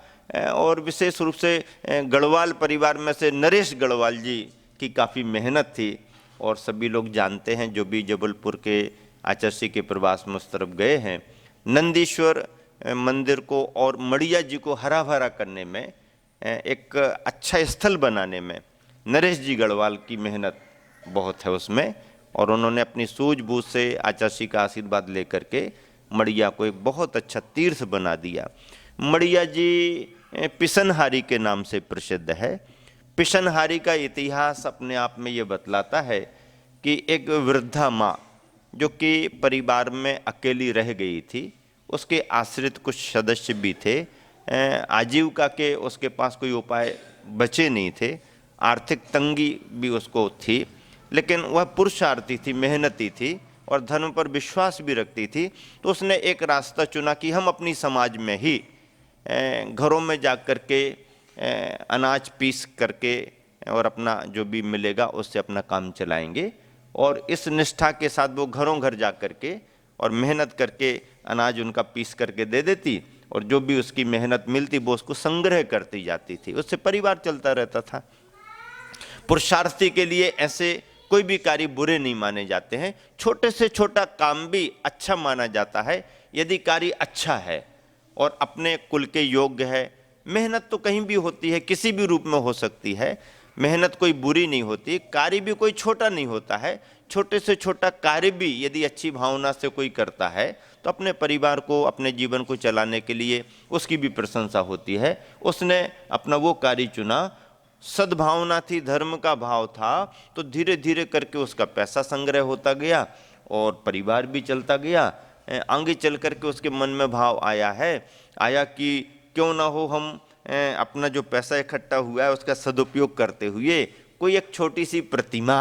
[SPEAKER 1] और विशेष रूप से गढ़वाल परिवार में से नरेश गढ़वाल जी की काफ़ी मेहनत थी। और सभी लोग जानते हैं जो भी जबलपुर के आचार्य के प्रवास में उस तरफ गए हैं, नंदीश्वर मंदिर को और मड़िया जी को हरा भरा करने में, एक अच्छा स्थल बनाने में नरेश जी गढ़वाल की मेहनत बहुत है उसमें। और उन्होंने अपनी सूझबूझ से आचार्य का आशीर्वाद लेकर के मड़िया को एक बहुत अच्छा तीर्थ बना दिया। मड़िया जी पिसनहारी के नाम से प्रसिद्ध है। पिसनहारी का इतिहास अपने आप में ये बतलाता है कि एक वृद्धा माँ जो कि परिवार में अकेली रह गई थी, उसके आश्रित कुछ सदस्य भी थे, आजीविका के उसके पास कोई उपाय बचे नहीं थे, आर्थिक तंगी भी उसको थी, लेकिन वह पुरुषार्थी थी, मेहनती थी और धर्म पर विश्वास भी रखती थी। तो उसने एक रास्ता चुना कि हम अपनी समाज में ही घरों में जा कर के अनाज पीस करके और अपना जो भी मिलेगा उससे अपना काम चलाएंगे। और इस निष्ठा के साथ वो घरों घर जा कर के और मेहनत करके अनाज उनका पीस करके दे देती, और जो भी उसकी मेहनत मिलती वो उसको संग्रह करती जाती थी, उससे परिवार चलता रहता था। पुरुषार्थी के लिए ऐसे कोई भी कार्य बुरे नहीं माने जाते हैं, छोटे से छोटा काम भी अच्छा माना जाता है यदि कार्य अच्छा है और अपने कुल के योग्य है। मेहनत तो कहीं भी होती है, किसी भी रूप में हो सकती है, मेहनत कोई बुरी नहीं होती, कार्य भी कोई छोटा नहीं होता है। छोटे से छोटा कार्य भी यदि अच्छी भावना से कोई करता है तो अपने परिवार को, अपने जीवन को चलाने के लिए उसकी भी प्रशंसा होती है। उसने अपना वो कार्य चुना, सद्भावना थी, धर्म का भाव था, तो धीरे धीरे करके उसका पैसा संग्रह होता गया और परिवार भी चलता गया। आगे चल करके उसके मन में भाव आया कि क्यों ना हो हम अपना जो पैसा इकट्ठा हुआ है उसका सदुपयोग करते हुए कोई एक छोटी सी प्रतिमा,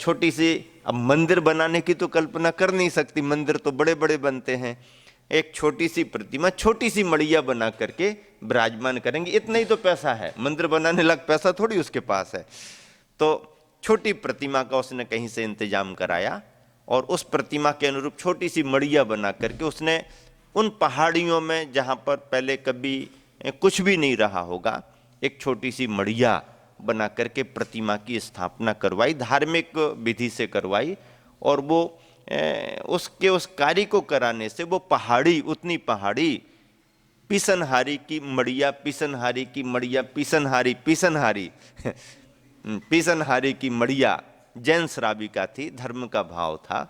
[SPEAKER 1] छोटी सी, अब मंदिर बनाने की तो कल्पना कर नहीं सकती, मंदिर तो बड़े बड़े बनते हैं, एक छोटी सी प्रतिमा, छोटी सी मड़िया बना करके विराजमान करेंगे। इतना ही तो पैसा है, मंदिर बनाने लायक पैसा थोड़ी उसके पास है। तो छोटी प्रतिमा का उसने कहीं से इंतजाम कराया और उस प्रतिमा के अनुरूप छोटी सी मड़िया बना करके उसने उन पहाड़ियों में जहाँ पर पहले कभी कुछ भी नहीं रहा होगा, एक छोटी सी मड़िया बना करके प्रतिमा की स्थापना करवाई, धार्मिक विधि से करवाई। और वो उसके उस कार्य को कराने से वो पहाड़ी, उतनी पहाड़ी पिसनहारी की मड़िया, पिसनहारी की मड़िया, पिसनहारी पिसनहारी पिसनहारी की मड़िया जैन श्राविका थी, धर्म का भाव था,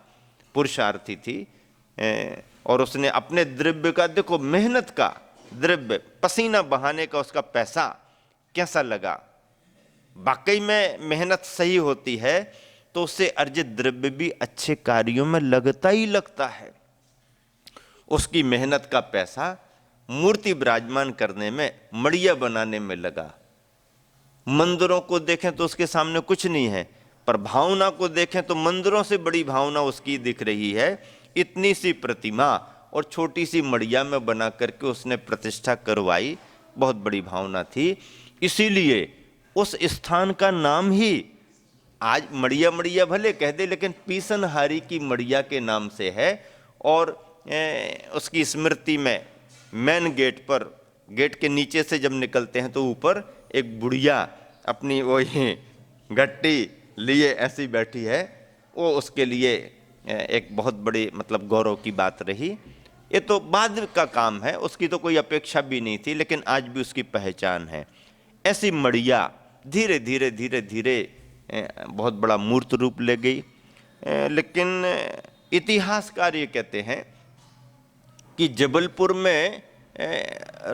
[SPEAKER 1] पुरुषार्थी थी। और उसने अपने द्रव्य का, देखो मेहनत का द्रव्य, पसीना बहाने का उसका पैसा कैसा लगा, वाकई में मेहनत सही होती है तो उससे अर्जित द्रव्य भी अच्छे कार्यों में लगता ही लगता है। उसकी मेहनत का पैसा मूर्ति विराजमान करने में, मड़िया बनाने में लगा। मंदिरों को देखें तो उसके सामने कुछ नहीं है, पर भावना को देखें तो मंदिरों से बड़ी भावना उसकी दिख रही है। इतनी सी प्रतिमा और छोटी सी मड़िया में बना करके उसने प्रतिष्ठा करवाई, बहुत बड़ी भावना थी। इसीलिए उस स्थान का नाम ही आज मड़िया मड़िया भले कह दे, लेकिन पिसनहारी की मड़िया के नाम से है। और उसकी स्मृति में मेन गेट पर, गेट के नीचे से जब निकलते हैं तो ऊपर एक बुढ़िया अपनी वो गट्टी लिए ऐसी बैठी है, वो उसके लिए एक बहुत बड़ी मतलब गौरव की बात रही। ये तो बाद का काम है, उसकी तो कोई अपेक्षा भी नहीं थी, लेकिन आज भी उसकी पहचान है। ऐसी मड़िया धीरे धीरे धीरे धीरे बहुत बड़ा मूर्त रूप ले गई। लेकिन इतिहासकार ये कहते हैं कि जबलपुर में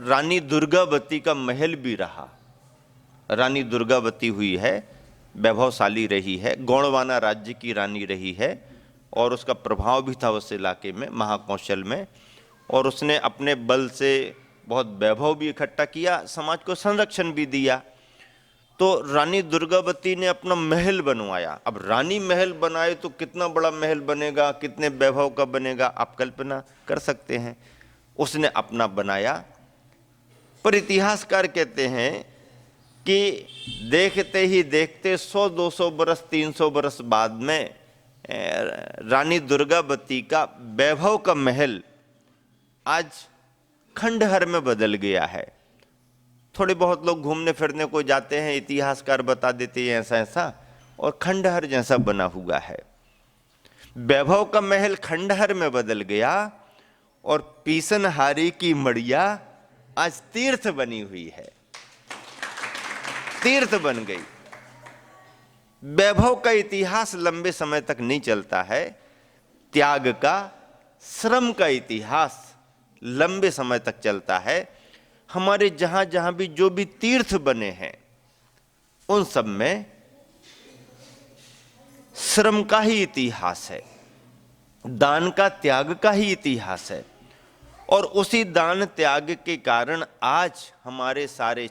[SPEAKER 1] रानी दुर्गावती का महल भी रहा। रानी दुर्गावती हुई है, वैभवशाली रही है, गोंडवाना राज्य की रानी रही है और उसका प्रभाव भी था उस इलाके में, महाकौशल में। और उसने अपने बल से बहुत वैभव भी इकट्ठा किया, समाज को संरक्षण भी दिया। तो रानी दुर्गावती ने अपना महल बनवाया। अब रानी महल बनाए तो कितना बड़ा महल बनेगा, कितने वैभव का बनेगा, आप कल्पना कर सकते हैं। उसने अपना बनाया। पर इतिहासकार कहते हैं कि देखते ही देखते 100-200 बरस 300 बरस बाद में रानी दुर्गावती का वैभव का महल आज खंडहर में बदल गया है। थोड़े बहुत लोग घूमने फिरने को जाते हैं, इतिहासकार बता देते हैं ऐसा ऐसा, और खंडहर जैसा बना हुआ है। वैभव का महल खंडहर में बदल गया और पीसनहारी की मड़िया आज तीर्थ बनी हुई है, तीर्थ बन गई। वैभव का इतिहास लंबे समय तक नहीं चलता है, त्याग का, श्रम का इतिहास लंबे समय तक चलता है। हमारे जहां जहां भी जो भी तीर्थ बने हैं उन सब में श्रम का ही इतिहास है, दान का, त्याग का ही इतिहास है। और उसी दान त्याग के कारण आज हमारे सारे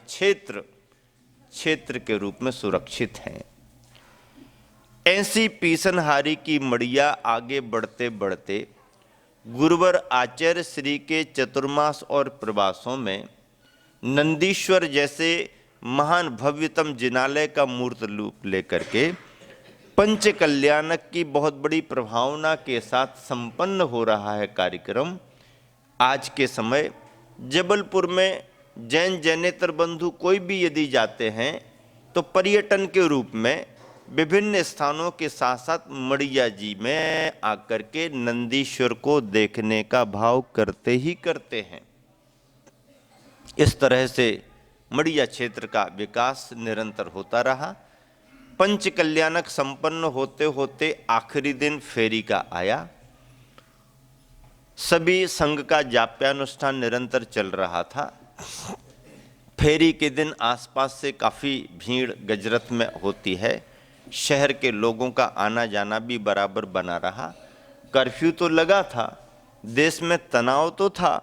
[SPEAKER 1] क्षेत्र के रूप में सुरक्षित हैं। ऐसी पीसनहारी की मड़िया आगे बढ़ते बढ़ते गुरुवर आचार्य श्री के चतुर्मास और प्रवासों में नंदीश्वर जैसे महान भव्यतम जिनालय का मूर्त रूप लेकर के पंच कल्याणक की बहुत बड़ी प्रभावना के साथ संपन्न हो रहा है कार्यक्रम। आज के समय जबलपुर में जैन जैनेतर बंधु कोई भी यदि जाते हैं तो पर्यटन के रूप में विभिन्न स्थानों के साथ साथ मड़िया जी में आकर के नंदीश्वर को देखने का भाव करते ही करते हैं। इस तरह से मड़िया क्षेत्र का विकास निरंतर होता रहा। पंच कल्याणक संपन्न होते होते आखिरी दिन फेरी का आया। सभी संघ का जाप्यानुष्ठान निरंतर चल रहा था। फेरी के दिन आसपास से काफ़ी भीड़ गजरत में होती है। शहर के लोगों का आना जाना भी बराबर बना रहा। कर्फ्यू तो लगा था, देश में तनाव तो था,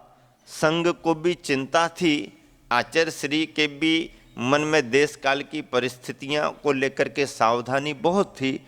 [SPEAKER 1] संघ को भी चिंता थी, आचार्य श्री के भी मन में देश काल की परिस्थितियां को लेकर के सावधानी बहुत थी।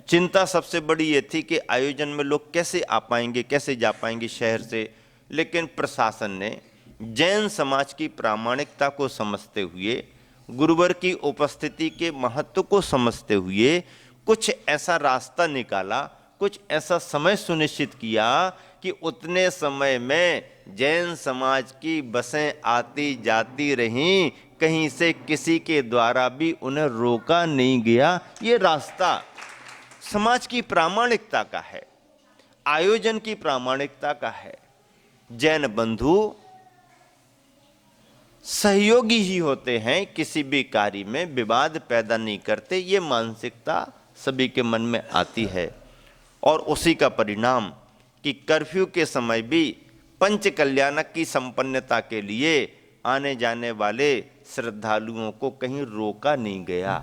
[SPEAKER 1] चिंता सबसे बड़ी ये थी कि आयोजन में लोग कैसे आ पाएंगे, कैसे जा पाएंगे शहर से। लेकिन प्रशासन ने जैन समाज की प्रामाणिकता को समझते हुए, गुरुवर की उपस्थिति के महत्व को समझते हुए कुछ ऐसा रास्ता निकाला, कुछ ऐसा समय सुनिश्चित किया कि उतने समय में जैन समाज की बसें आती जाती रहीं, कहीं से किसी के द्वारा भी उन्हें रोका नहीं गया। ये रास्ता समाज की प्रामाणिकता का है, आयोजन की प्रामाणिकता का है। जैन बंधु सहयोगी ही होते हैं, किसी भी कार्य में विवाद पैदा नहीं करते। ये मानसिकता सभी के मन में आती है और उसी का परिणाम कि कर्फ्यू के समय भी पंच कल्याणक की संपन्नता के लिए आने जाने वाले श्रद्धालुओं को कहीं रोका नहीं गया।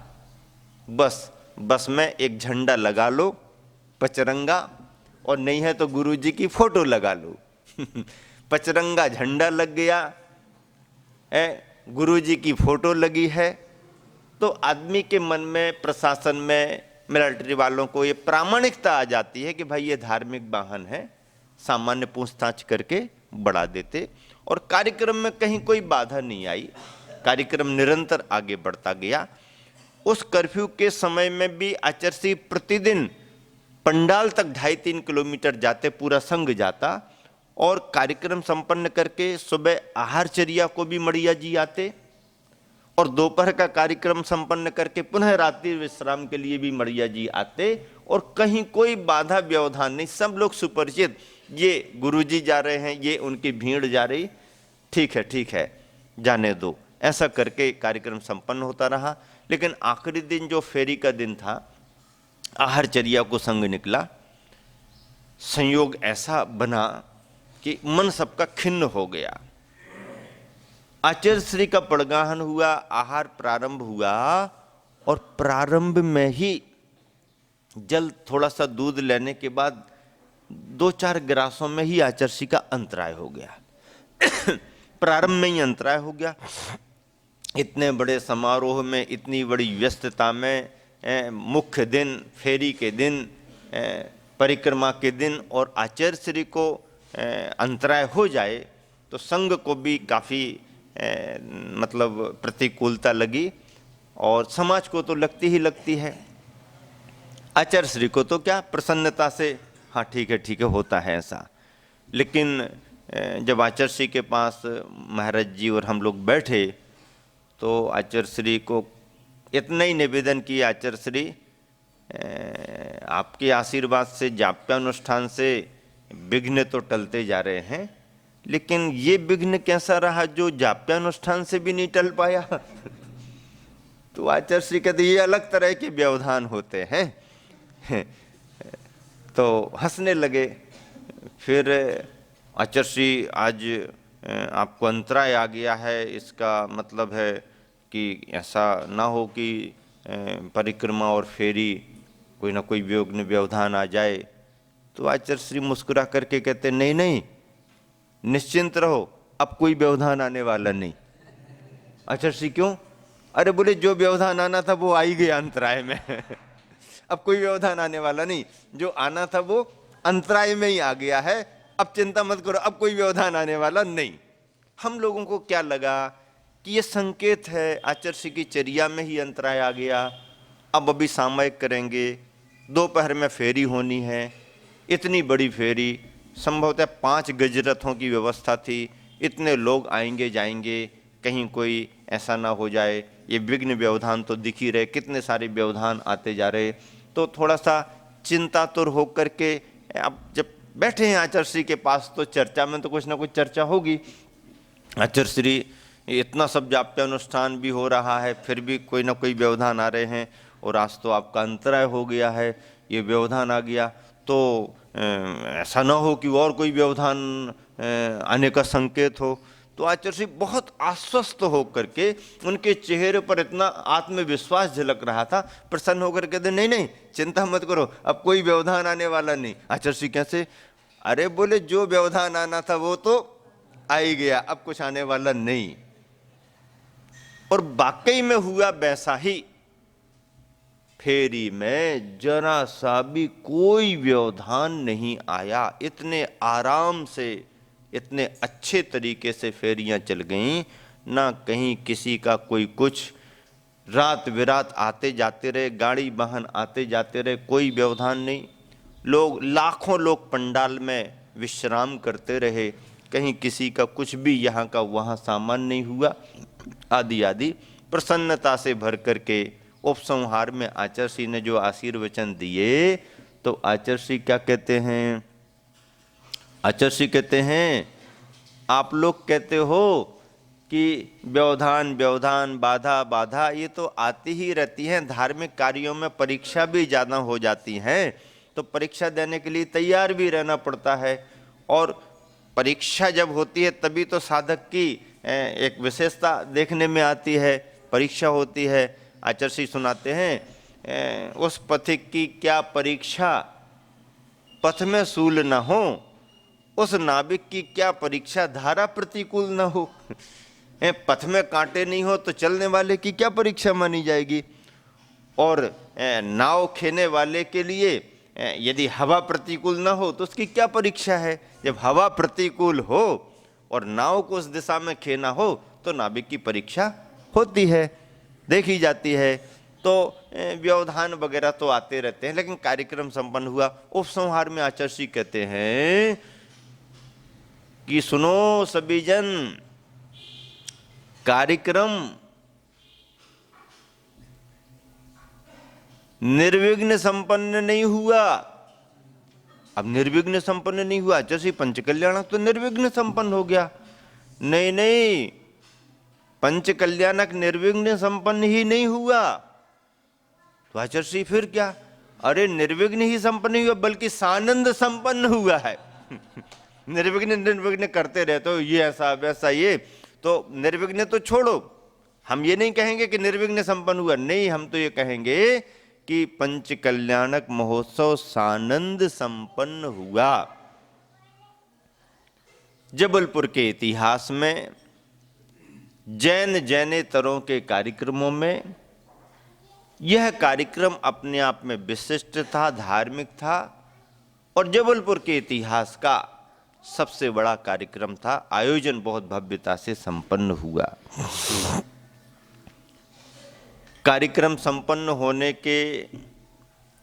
[SPEAKER 1] बस में एक झंडा लगा लो, पचरंगा, और नहीं है तो गुरुजी की फोटो लगा लो। पचरंगा झंडा लग गया है, गुरुजी की फोटो लगी है, तो आदमी के मन में, प्रशासन में, मिलिट्री वालों को ये प्रामाणिकता आ जाती है कि भाई ये धार्मिक वाहन है। सामान्य पूछताछ करके बढ़ा देते और कार्यक्रम में कहीं कोई बाधा नहीं आई। कार्यक्रम निरंतर आगे बढ़ता गया। उस कर्फ्यू के समय में भी आचार्य श्री प्रतिदिन पंडाल तक 2.5-3 किलोमीटर जाते, पूरा संघ जाता और कार्यक्रम संपन्न करके सुबह आहारचर्या को भी मड़िया जी आते और दोपहर का कार्यक्रम संपन्न करके पुनः रात्रि विश्राम के लिए भी मड़िया जी आते और कहीं कोई बाधा व्यवधान नहीं। सब लोग सुपरिचित, ये गुरुजी जा रहे हैं, ये उनकी भीड़ जा रही, ठीक है जाने दो, ऐसा करके कार्यक्रम संपन्न होता रहा। लेकिन आखिरी दिन जो फेरी का दिन था, आहारचर्या को संग निकला। संयोग ऐसा बना कि मन सबका खिन्न हो गया। आचार्य श्री का पड़गाहन हुआ, आहार प्रारंभ हुआ और प्रारंभ में ही जल थोड़ा सा दूध लेने के बाद 2-4 गिलासों में ही आचार्य श्री का अंतराय हो गया। प्रारंभ में ही अंतराय हो गया। इतने बड़े समारोह में, इतनी बड़ी व्यस्तता में, मुख्य दिन, फेरी के दिन, परिक्रमा के दिन, और आचार्य श्री को अंतराय हो जाए तो संघ को भी काफ़ी मतलब प्रतिकूलता लगी और समाज को तो लगती ही लगती है। आचार्य श्री को तो क्या प्रसन्नता से हाँ ठीक है होता है ऐसा। लेकिन जब आचार्य श्री के पास महाराज जी और हम लोग बैठे तो आचार्य श्री को इतना ही निवेदन किया, आचार्य श्री आपके आशीर्वाद से जाप्यानुष्ठान से विघ्न तो टलते जा रहे हैं, लेकिन ये विघ्न कैसा रहा जो जाप्यानुष्ठान से भी नहीं टल पाया। तो आचार्य श्री कहते ये अलग तरह के व्यवधान होते हैं। तो हंसने लगे। फिर आचार्य श्री आज आपको अंतराय आ गया है, इसका मतलब है कि ऐसा ना हो कि परिक्रमा और फेरी कोई ना कोई विघ्न व्यवधान आ जाए। तो आचार्य श्री मुस्कुरा करके कहते नहीं नहीं निश्चिंत रहो, अब कोई व्यवधान आने वाला नहीं। आचार्य श्री क्यों? अरे बोले जो व्यवधान आना था वो आ ही गया अंतराय में। अब कोई व्यवधान आने वाला नहीं, जो आना था वो अंतराय में ही आ गया है, अब चिंता मत करो, अब कोई व्यवधान आने वाला नहीं। हम लोगों को क्या लगा कि ये संकेत है आचार्य श्री की चर्या में ही अंतराय आ गया, अब अभी सामयिक करेंगे, दोपहर में फेरी होनी है, इतनी बड़ी फेरी, संभवतः 5 गजरथों की व्यवस्था थी, इतने लोग आएंगे जाएंगे, कहीं कोई ऐसा ना हो जाए, ये विघ्न व्यवधान तो दिख ही रहे, कितने सारे व्यवधान आते जा रहे। तो थोड़ा सा चिंतातुर होकर के अब जब बैठे हैं आचार्य श्री के पास तो चर्चा में तो कुछ ना कुछ चर्चा होगी। आचार्य श्री इतना सब जाप्यानुष्ठान भी हो रहा है, फिर भी कोई ना कोई व्यवधान आ रहे हैं, और आज तो आपका अंतराय हो गया है, ये व्यवधान आ गया, तो ऐसा ना हो कि और कोई व्यवधान आने का संकेत हो। तो आचार्य श्री बहुत आश्वस्त होकर के, उनके चेहरे पर इतना आत्मविश्वास झलक रहा था, प्रसन्न होकर कहते नहीं नहीं चिंता मत करो, अब कोई व्यवधान आने वाला नहीं। आचार्य श्री कैसे? अरे बोले जो व्यवधान आना था वो तो आ ही गया, अब कुछ आने वाला नहीं। और वाकई में हुआ वैसा ही। फेरी में जरा सा भी कोई व्यवधान नहीं आया, इतने आराम से, इतने अच्छे तरीके से फेरियां चल गईं, ना कहीं किसी का कोई कुछ, रात बिरात आते जाते रहे, गाड़ी वाहन आते जाते रहे, कोई व्यवधान नहीं। लोग लाखों लोग पंडाल में विश्राम करते रहे, कहीं किसी का कुछ भी यहाँ का वहाँ सामान नहीं हुआ, आदि आदि। प्रसन्नता से भर करके उपसंहार में आचार्य श्री ने जो आशीर्वचन दिए, तो आचार्य श्री क्या कहते हैं? आचार्य श्री कहते हैं आप लोग कहते हो कि व्यवधान व्यवधान, बाधा बाधा, ये तो आती ही रहती हैं, धार्मिक कार्यों में परीक्षा भी ज़्यादा हो जाती हैं, तो परीक्षा देने के लिए तैयार भी रहना पड़ता है। और परीक्षा जब होती है तभी तो साधक की एक विशेषता देखने में आती है, परीक्षा होती है। आचार्य श्री सुनाते हैं उस पथिक की क्या परीक्षा, पथ में सूल न हो, उस नाविक की क्या परीक्षा, धारा प्रतिकूल न हो। पथ में कांटे नहीं हो तो चलने वाले की क्या परीक्षा मानी जाएगी। और नाव खेने वाले के लिए यदि हवा प्रतिकूल न हो तो उसकी क्या परीक्षा है। जब हवा प्रतिकूल हो और नाव को उस दिशा में खेना हो तो नाविक की परीक्षा होती है, देखी जाती है। तो व्यवधान वगैरह तो आते रहते हैं, लेकिन कार्यक्रम संपन्न हुआ। उपसंहार में आचार्य श्री कहते हैं कि सुनो सभी जन, कार्यक्रम निर्विघ्न संपन्न नहीं हुआ। अब निर्विघ्न संपन्न नहीं हुआ, जैसे पंचकल्याणक तो निर्विघ्न संपन्न हो गया। नहीं नहीं, पंचकल्याणक निर्विघ्न संपन्न ही नहीं हुआ। तो आचार्य श्री फिर क्या? अरे निर्विघ्न ही संपन्न हुआ, बल्कि सानंद संपन्न हुआ है। निर्विघ्न निर्विघ्न करते रहते हो, ये ऐसा वैसा, ये तो निर्विघ्न तो छोड़ो, हम ये नहीं कहेंगे कि निर्विघ्न संपन्न हुआ, नहीं, हम तो ये कहेंगे कि पंचकल्याणक महोत्सव सानंद संपन्न हुआ। जबलपुर के इतिहास में जैन जैनेतरों के कार्यक्रमों में यह कार्यक्रम अपने आप में विशिष्ट था, धार्मिक था, और जबलपुर के इतिहास का सबसे बड़ा कार्यक्रम था। आयोजन बहुत भव्यता से संपन्न हुआ। कार्यक्रम संपन्न होने के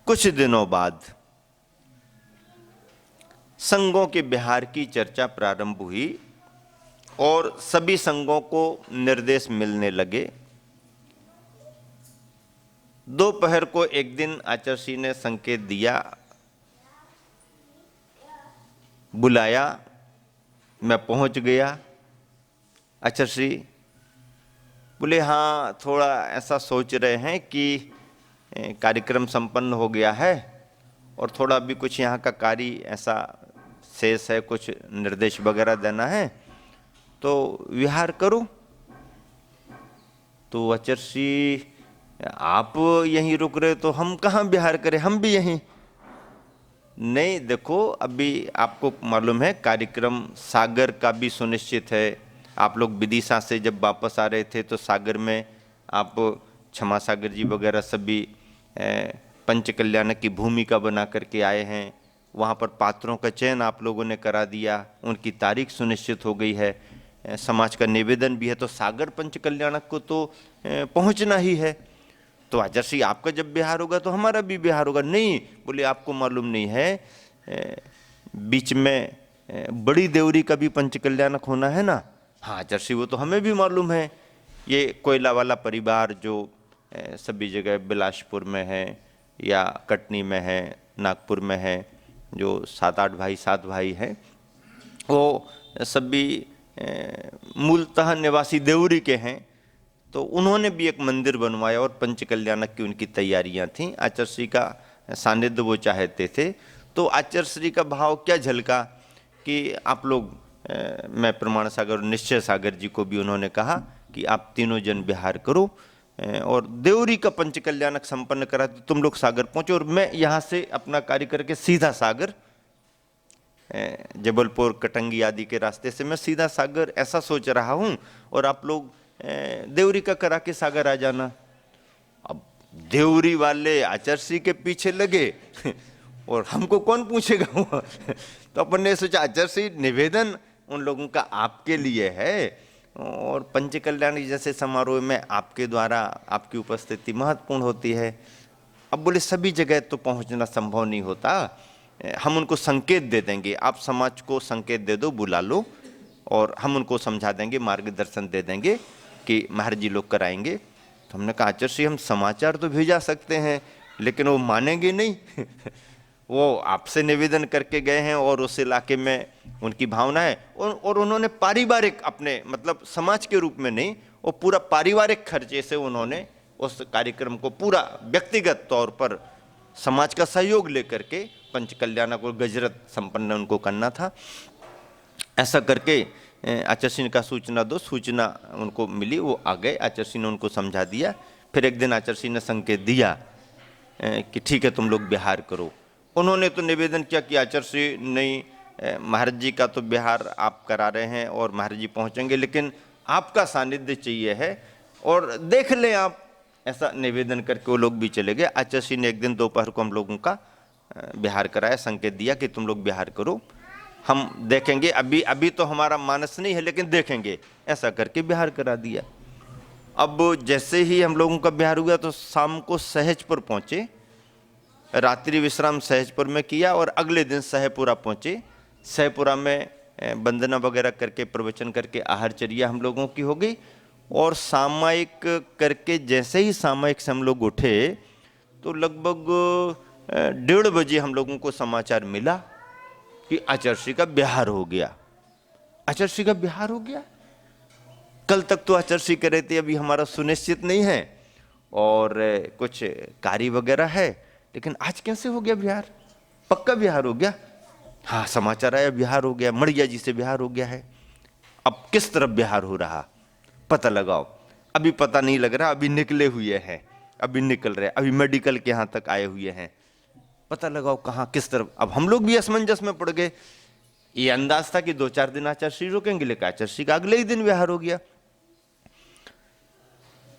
[SPEAKER 1] कुछ दिनों बाद संघों के बिहार की चर्चा प्रारंभ हुई और सभी संघों को निर्देश मिलने लगे। दोपहर को एक दिन आचार्य ने संकेत दिया, बुलाया, मैं पहुंच गया। आचार्य बोले हाँ, थोड़ा ऐसा सोच रहे हैं कि कार्यक्रम संपन्न हो गया है और थोड़ा अभी कुछ यहाँ का कार्य ऐसा शेष है, कुछ निर्देश वगैरह देना है, तो विहार करो। तो आचार्य आप यहीं रुक रहे तो हम कहाँ विहार करें, हम भी यहीं। नहीं देखो, अभी आपको मालूम है कार्यक्रम सागर का भी सुनिश्चित है। आप लोग विदिशा से जब वापस आ रहे थे तो सागर में आप क्षमा सागर जी वगैरह सभी पंच कल्याणक की भूमिका बना करके आए हैं। वहाँ पर पात्रों का चयन आप लोगों ने करा दिया, उनकी तारीख सुनिश्चित हो गई है, समाज का निवेदन भी है, तो सागर पंच कल्याणक को तो पहुँचना ही है। तो आचार्य आपका जब बिहार होगा तो हमारा भी बिहार होगा। नहीं, बोले आपको मालूम नहीं है, बीच में बड़ी देवरी का भी पंच कल्याणक होना है ना। हाँ आचार्य वो तो हमें भी मालूम है। ये कोयला वाला परिवार जो सभी जगह बिलासपुर में है या कटनी में है, नागपुर में है, जो 7 भाई हैं, वो सभी मूलतः निवासी देवरी के हैं। तो उन्होंने भी एक मंदिर बनवाया और पंच कल्याणक की उनकी तैयारियां थीं। आचार्य का सानिध्य वो चाहते थे। तो आचार्य का भाव क्या झलका कि आप लोग, मैं प्रमाण सागर और निश्चय सागर जी को भी उन्होंने कहा कि आप तीनों जन विहार करो और देवरी का पंच कल्याणक संपन्न करा तो तुम लोग सागर पहुंचो और मैं यहाँ से अपना कार्य करके सीधा सागर, जबलपुर कटंगी आदि के रास्ते से मैं सीधा सागर ऐसा सोच रहा हूँ और आप लोग देवरी का करा के सागर आ जाना। अब देवरी वाले आचार्य के पीछे लगे और हमको कौन पूछेगा तो अपन ने सोचा आचार्य निवेदन उन लोगों का आपके लिए है और पंच कल्याण जैसे समारोह में आपके द्वारा आपकी उपस्थिति महत्वपूर्ण होती है। अब बोले सभी जगह तो पहुंचना संभव नहीं होता, हम उनको संकेत दे देंगे, आप समाज को संकेत दे दो, बुला लो और हम उनको समझा देंगे, मार्गदर्शन दे देंगे कि महाराज जी लोग कराएंगे। तो हमने कहा आचार्य हम समाचार तो भेजा सकते हैं लेकिन वो मानेंगे नहीं वो आपसे निवेदन करके गए हैं और उस इलाके में उनकी भावना है और उन्होंने पारिवारिक अपने मतलब समाज के रूप में नहीं, वो पूरा पारिवारिक खर्चे से उन्होंने उस कार्यक्रम को पूरा व्यक्तिगत तौर पर समाज का सहयोग लेकर के पंच कल्याणक और गजरत संपन्न उनको करना था। ऐसा करके आचार्य का सूचना दो, सूचना उनको मिली, वो आ गए। आचार्य ने उनको समझा दिया। फिर एक दिन आचार्य ने संकेत दिया कि ठीक है तुम लोग बिहार करो। उन्होंने तो निवेदन किया कि आचार्य नहीं, महाराज जी का तो बिहार आप करा रहे हैं और महाराज जी पहुँचेंगे लेकिन आपका सानिध्य चाहिए है और देख लें आप, ऐसा निवेदन करके वो लोग भी चले गए। आचार्य ने एक दिन दोपहर को हम लोगों का बिहार कराया, संकेत दिया कि तुम लोग बिहार करो, हम देखेंगे, अभी तो हमारा मानस नहीं है लेकिन देखेंगे। ऐसा करके बिहार करा दिया। अब जैसे ही हम लोगों का बिहार हुआ तो शाम को सहजपुर पहुँचे, रात्रि विश्राम सहजपुर में किया और अगले दिन सहपुरा पहुँचे। सहपुरा में वंदना वगैरह करके प्रवचन करके आहारचर्या हम लोगों की हो गई और सामायिक करके जैसे ही सामायिक से हम लोग उठे तो लगभग 1:30 बजे हम लोगों को समाचार मिला कि आचार्य का बिहार हो गया। आचार्य का बिहार हो गया। कल तक तो आचार्य कह रहे थे अभी हमारा सुनिश्चित नहीं है और कुछ कार्य वगैरह है, लेकिन आज कैसे हो गया बिहार, पक्का बिहार हो गया। हाँ समाचार आया बिहार हो गया, मड़िया जी से बिहार हो गया है। अब किस तरफ बिहार हो रहा पता लगाओ। अभी पता नहीं लग रहा, अभी निकले हुए हैं, अभी निकल रहे, अभी मेडिकल के यहाँ तक आए हुए हैं, पता लगाओ कहाँ किस तरफ। अब हम लोग भी असमंजस में पड़ गए। ये अंदाज था कि 2-4 दिन आचार्य रुकेंगे, लेकिन आचार्य का अगले ही दिन बिहार हो गया।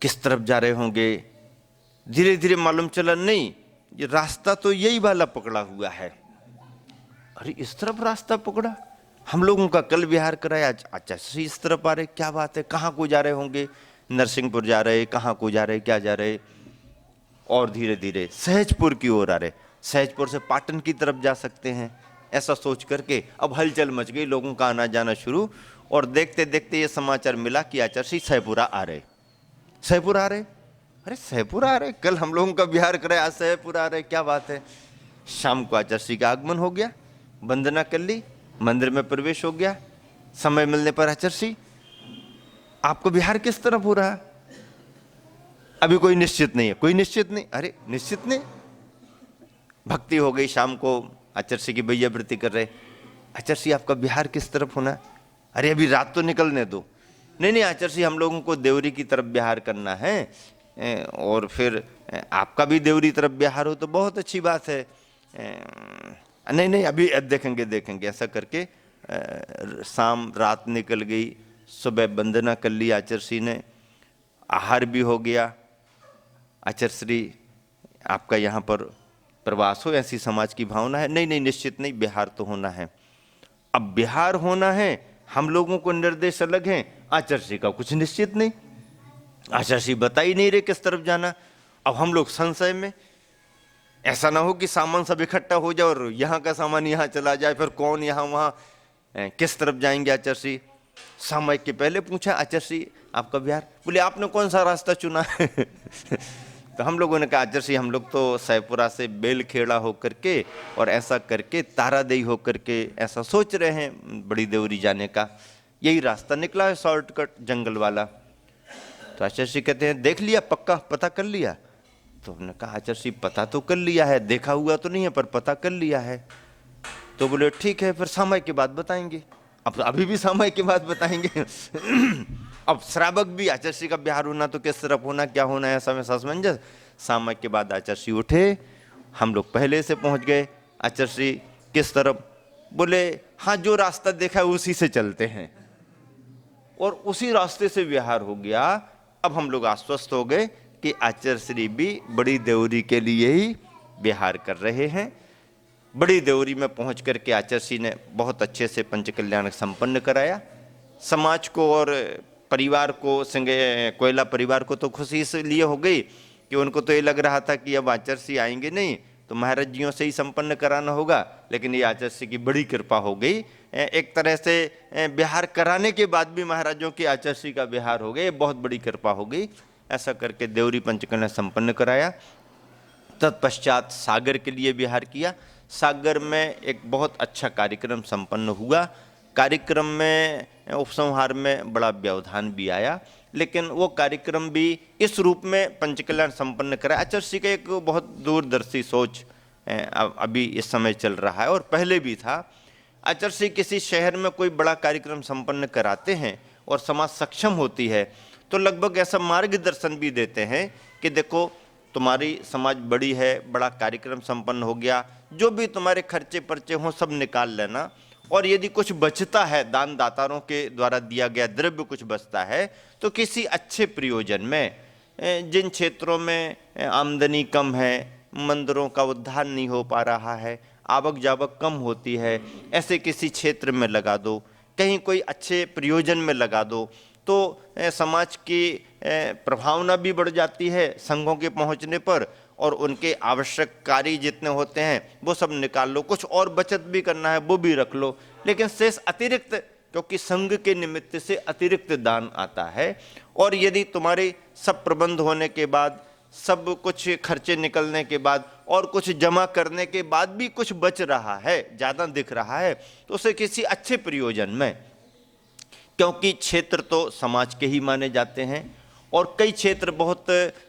[SPEAKER 1] किस तरफ जा रहे होंगे, धीरे धीरे मालूम चला नहीं ये रास्ता तो यही वाला पकड़ा हुआ है। अरे इस तरफ रास्ता पकड़ा, हम लोगों का कल विहार कराया, आचार्य इस तरफ आ रहे, क्या बात है, कहाँ को जा रहे होंगे, नरसिंहपुर जा रहे, कहाँ को जा रहे, क्या जा रहे, और धीरे धीरे सहजपुर की ओर आ रहे, सहजपुर से पाटन की तरफ जा सकते हैं, ऐसा सोच करके अब हलचल मच गई, लोगों का आना जाना शुरू। और देखते देखते ये समाचार मिला कि आचार्य सहपुरा आ रहे, सहपुरा आ रहे, अरे सहपुरा आ रहे, कल हम लोगों का विहार कराया, आज सहपुरा आ रहे, क्या बात है। शाम को आचार्य का आगमन हो गया, वंदना कर ली, मंदिर में प्रवेश हो गया। समय मिलने पर आचार्य आपको विहार किस तरफ हो रहा है, अभी कोई निश्चित नहीं है, कोई निश्चित नहीं, अरे निश्चित नहीं। भक्ति हो गई, शाम को आचार्य की वैयावृत्ति कर रहे, आचार्य आपका विहार किस तरफ होना है, अरे अभी रात तो निकलने दो, नहीं नहीं आचार्य हम लोगों को देवरी की तरफ विहार करना है, और फिर आपका भी देवरी तरफ विहार हो तो बहुत अच्छी बात है, नहीं नहीं अभी देखेंगे देखेंगे, ऐसा करके शाम रात निकल गई, सुबह वंदना कर ली आचार्य ने, आहार भी हो गया। आचार्य आपका यहाँ पर प्रवास हो, ऐसी समाज की भावना है, नहीं नहीं निश्चित नहीं, बिहार तो होना है। अब बिहार होना है, हम लोगों को निर्देश अलग हैं, आचार्य का कुछ निश्चित नहीं, आचार्य बता ही नहीं रहे किस तरफ जाना। अब हम लोग संशय में, ऐसा ना हो कि सामान सब इकट्ठा हो जाए और यहाँ का सामान यहाँ चला जाए, फिर कौन यहाँ वहाँ किस तरफ जाएंगे। आचार्य सामयिक के पहले पूछा, आचार्य आपका बिहार, बोले आपने कौन सा रास्ता चुना है तो हम लोगों ने कहा आचार्य हम लोग तो सहपुरा से बेलखेड़ा होकर के और ऐसा करके तारादेई होकर के ऐसा सोच रहे हैं बड़ी देवरी जाने का, यही रास्ता निकला है शॉर्टकट जंगल वाला। तो आचार्य कहते हैं देख लिया, पक्का पता कर लिया। तो हमने कहा आचार्य पता तो कर लिया है, देखा हुआ तो नहीं है पर पता कर लिया है। तो बोले ठीक है, फिर सामयिक के बाद बताएंगे। अब अभी भी सामयिक के बाद बताएंगे अब श्रावक भी, आचार्य का बिहार होना तो किस तरफ होना, क्या होना है, ऐसा में सामंजस्य। सामयिक के बाद आचार्य उठे, हम लोग पहले से पहुंच गए। आचार्य किस तरफ, बोले हाँ जो रास्ता देखा है उसी से चलते हैं, और उसी रास्ते से विहार हो गया। अब हम लोग आश्वस्त हो गए कि आचार्य भी बड़ी देवरी के लिए ही विहार कर रहे हैं। बड़ी देवरी में पहुंच करके आचार्य ने बहुत अच्छे से पंचकल्याण संपन्न कराया। समाज को और परिवार को, कोयला परिवार को तो खुशी इसलिए हो गई कि उनको तो ये लग रहा था कि अब आचार्य आएंगे नहीं तो महाराज जियों से ही संपन्न कराना होगा, लेकिन ये आचार्य की बड़ी कृपा हो गई। एक तरह से बिहार कराने के बाद भी महाराजों की आचार्य का बिहार हो गया, बहुत बड़ी कृपा हो गई। ऐसा करके देवरी पंचकल्याण संपन्न कराया। तत्पश्चात सागर के लिए बिहार किया। सागर में एक बहुत अच्छा कार्यक्रम संपन्न हुआ। कार्यक्रम में उपसंहार में बड़ा व्यवधान भी आया, लेकिन वो कार्यक्रम भी इस रूप में पंचकल्याण संपन्न कराया। आचार्य का एक बहुत दूरदर्शी सोच अभी इस समय चल रहा है और पहले भी था। आचार्य किसी शहर में कोई बड़ा कार्यक्रम संपन्न कराते हैं और समाज सक्षम होती है तो लगभग ऐसा मार्गदर्शन भी देते हैं कि देखो तुम्हारी समाज बड़ी है, बड़ा कार्यक्रम संपन्न हो गया, जो भी तुम्हारे खर्चे पर्चे हों सब निकाल लेना, और यदि कुछ बचता है, दान दातारों के द्वारा दिया गया द्रव्य कुछ बचता है तो किसी अच्छे प्रयोजन में, जिन क्षेत्रों में आमदनी कम है, मंदिरों का उद्धार नहीं हो पा रहा है, आवक जावक कम होती है, ऐसे किसी क्षेत्र में लगा दो, कहीं कोई अच्छे प्रयोजन में लगा दो, तो समाज की प्रभावना भी बढ़ जाती है संघों के पहुंचने पर, और उनके आवश्यक कार्य जितने होते हैं वो सब निकाल लो, कुछ और बचत भी करना है वो भी रख लो, लेकिन शेष अतिरिक्त, क्योंकि संघ के निमित्त से अतिरिक्त दान आता है। और यदि तुम्हारे सब प्रबंध होने के बाद, सब कुछ खर्चे निकलने के बाद और कुछ जमा करने के बाद भी कुछ बच रहा है, ज़्यादा दिख रहा है, तो उसे किसी अच्छे प्रयोजन में, क्योंकि क्षेत्र तो समाज के ही माने जाते हैं और कई क्षेत्र बहुत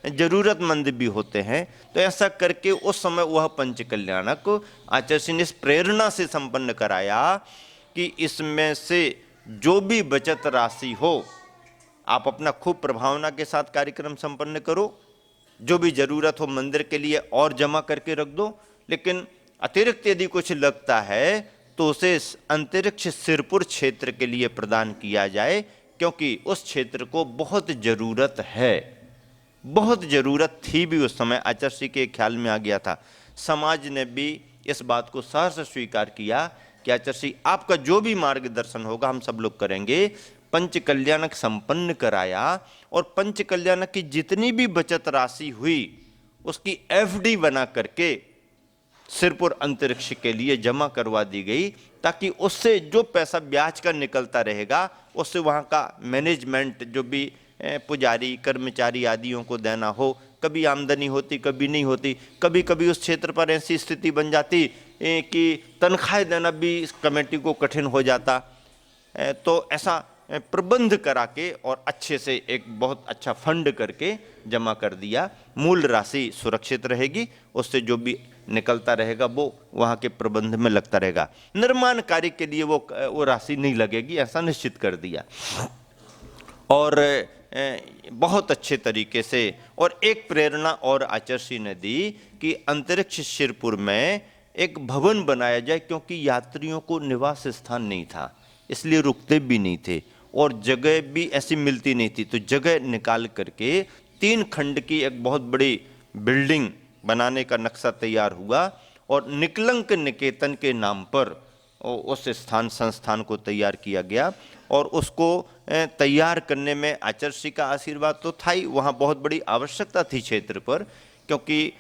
[SPEAKER 1] जरूरतमंद भी होते हैं, तो ऐसा करके उस समय वह पंचकल्याणक आचार्य ने इस प्रेरणा से संपन्न कराया कि इसमें से जो भी बचत राशि हो आप अपना खूब प्रभावना के साथ कार्यक्रम संपन्न करो, जो भी जरूरत हो मंदिर के लिए और जमा करके रख दो, लेकिन अतिरिक्त यदि कुछ लगता है तो उसे अंतरिक्ष सिरपुर क्षेत्र के लिए प्रदान किया जाए, क्योंकि उस क्षेत्र को बहुत ज़रूरत है, बहुत ज़रूरत थी भी उस समय। आचार्य के ख्याल में आ गया था, समाज ने भी इस बात को सहर्ष स्वीकार किया कि आचार्य श्री आपका जो भी मार्गदर्शन होगा हम सब लोग करेंगे। पंच कल्याणक संपन्न कराया और पंच कल्याणक की जितनी भी बचत राशि हुई उसकी एफडी बना करके सिरपुर अंतरिक्ष के लिए जमा करवा दी गई, ताकि उससे जो पैसा ब्याज का निकलता रहेगा उससे वहाँ का मैनेजमेंट, जो भी पुजारी कर्मचारी आदियों को देना हो, कभी आमदनी होती कभी नहीं होती, कभी कभी उस क्षेत्र पर ऐसी स्थिति बन जाती कि तनख्वाहें देना भी इस कमेटी को कठिन हो जाता। तो ऐसा प्रबंध करा के और अच्छे से एक बहुत अच्छा फंड करके जमा कर दिया। मूल राशि सुरक्षित रहेगी, उससे जो भी निकलता रहेगा वो वहाँ के प्रबंध में लगता रहेगा। निर्माण कार्य के लिए वो राशि नहीं लगेगी, ऐसा निश्चित कर दिया। और बहुत अच्छे तरीके से और एक प्रेरणा और आचार्य ने दी कि अंतरिक्ष शिरपुर में एक भवन बनाया जाए, क्योंकि यात्रियों को निवास स्थान नहीं था, इसलिए रुकते भी नहीं थे और जगह भी ऐसी मिलती नहीं थी। तो जगह निकाल करके 3 खंड की एक बहुत बड़ी बिल्डिंग बनाने का नक्शा तैयार हुआ और निकलंक निकेतन के नाम पर उस संस्थान को तैयार किया गया। और उसको तैयार करने में आचार्य का आशीर्वाद तो था ही, वहाँ बहुत बड़ी आवश्यकता थी क्षेत्र पर, क्योंकि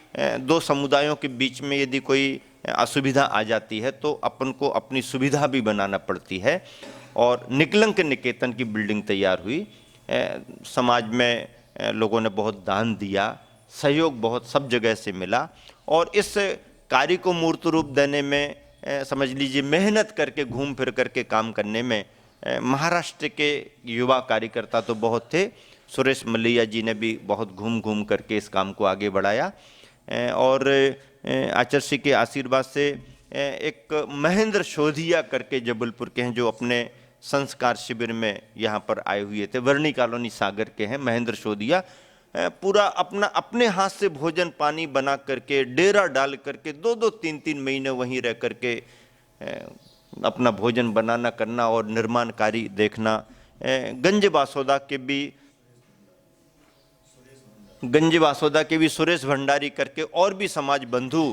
[SPEAKER 1] 2 समुदायों के बीच में यदि कोई असुविधा आ जाती है तो अपन को अपनी सुविधा भी बनाना पड़ती है। और निकलंक निकेतन की बिल्डिंग तैयार हुई। समाज में लोगों ने बहुत दान दिया, सहयोग बहुत सब जगह से मिला और इस कार्य को मूर्त रूप देने में समझ लीजिए मेहनत करके घूम फिर करके काम करने में महाराष्ट्र के युवा कार्यकर्ता तो बहुत थे। सुरेश मल्लिया जी ने भी बहुत घूम घूम करके इस काम को आगे बढ़ाया। और आचार्य के आशीर्वाद से एक महेंद्र शोधिया करके जबलपुर के हैं, जो अपने संस्कार शिविर में यहाँ पर आए हुए थे, वर्णी कॉलोनी सागर के हैं महेंद्र शोधिया, पूरा अपने हाथ से भोजन पानी बना करके डेरा डाल करके 2-2 3-3 महीने वहीं रह करके अपना भोजन बनाना करना और निर्माण कार्य देखना। गंज बासोदा के भी सुरेश भंडारी करके और भी समाज बंधु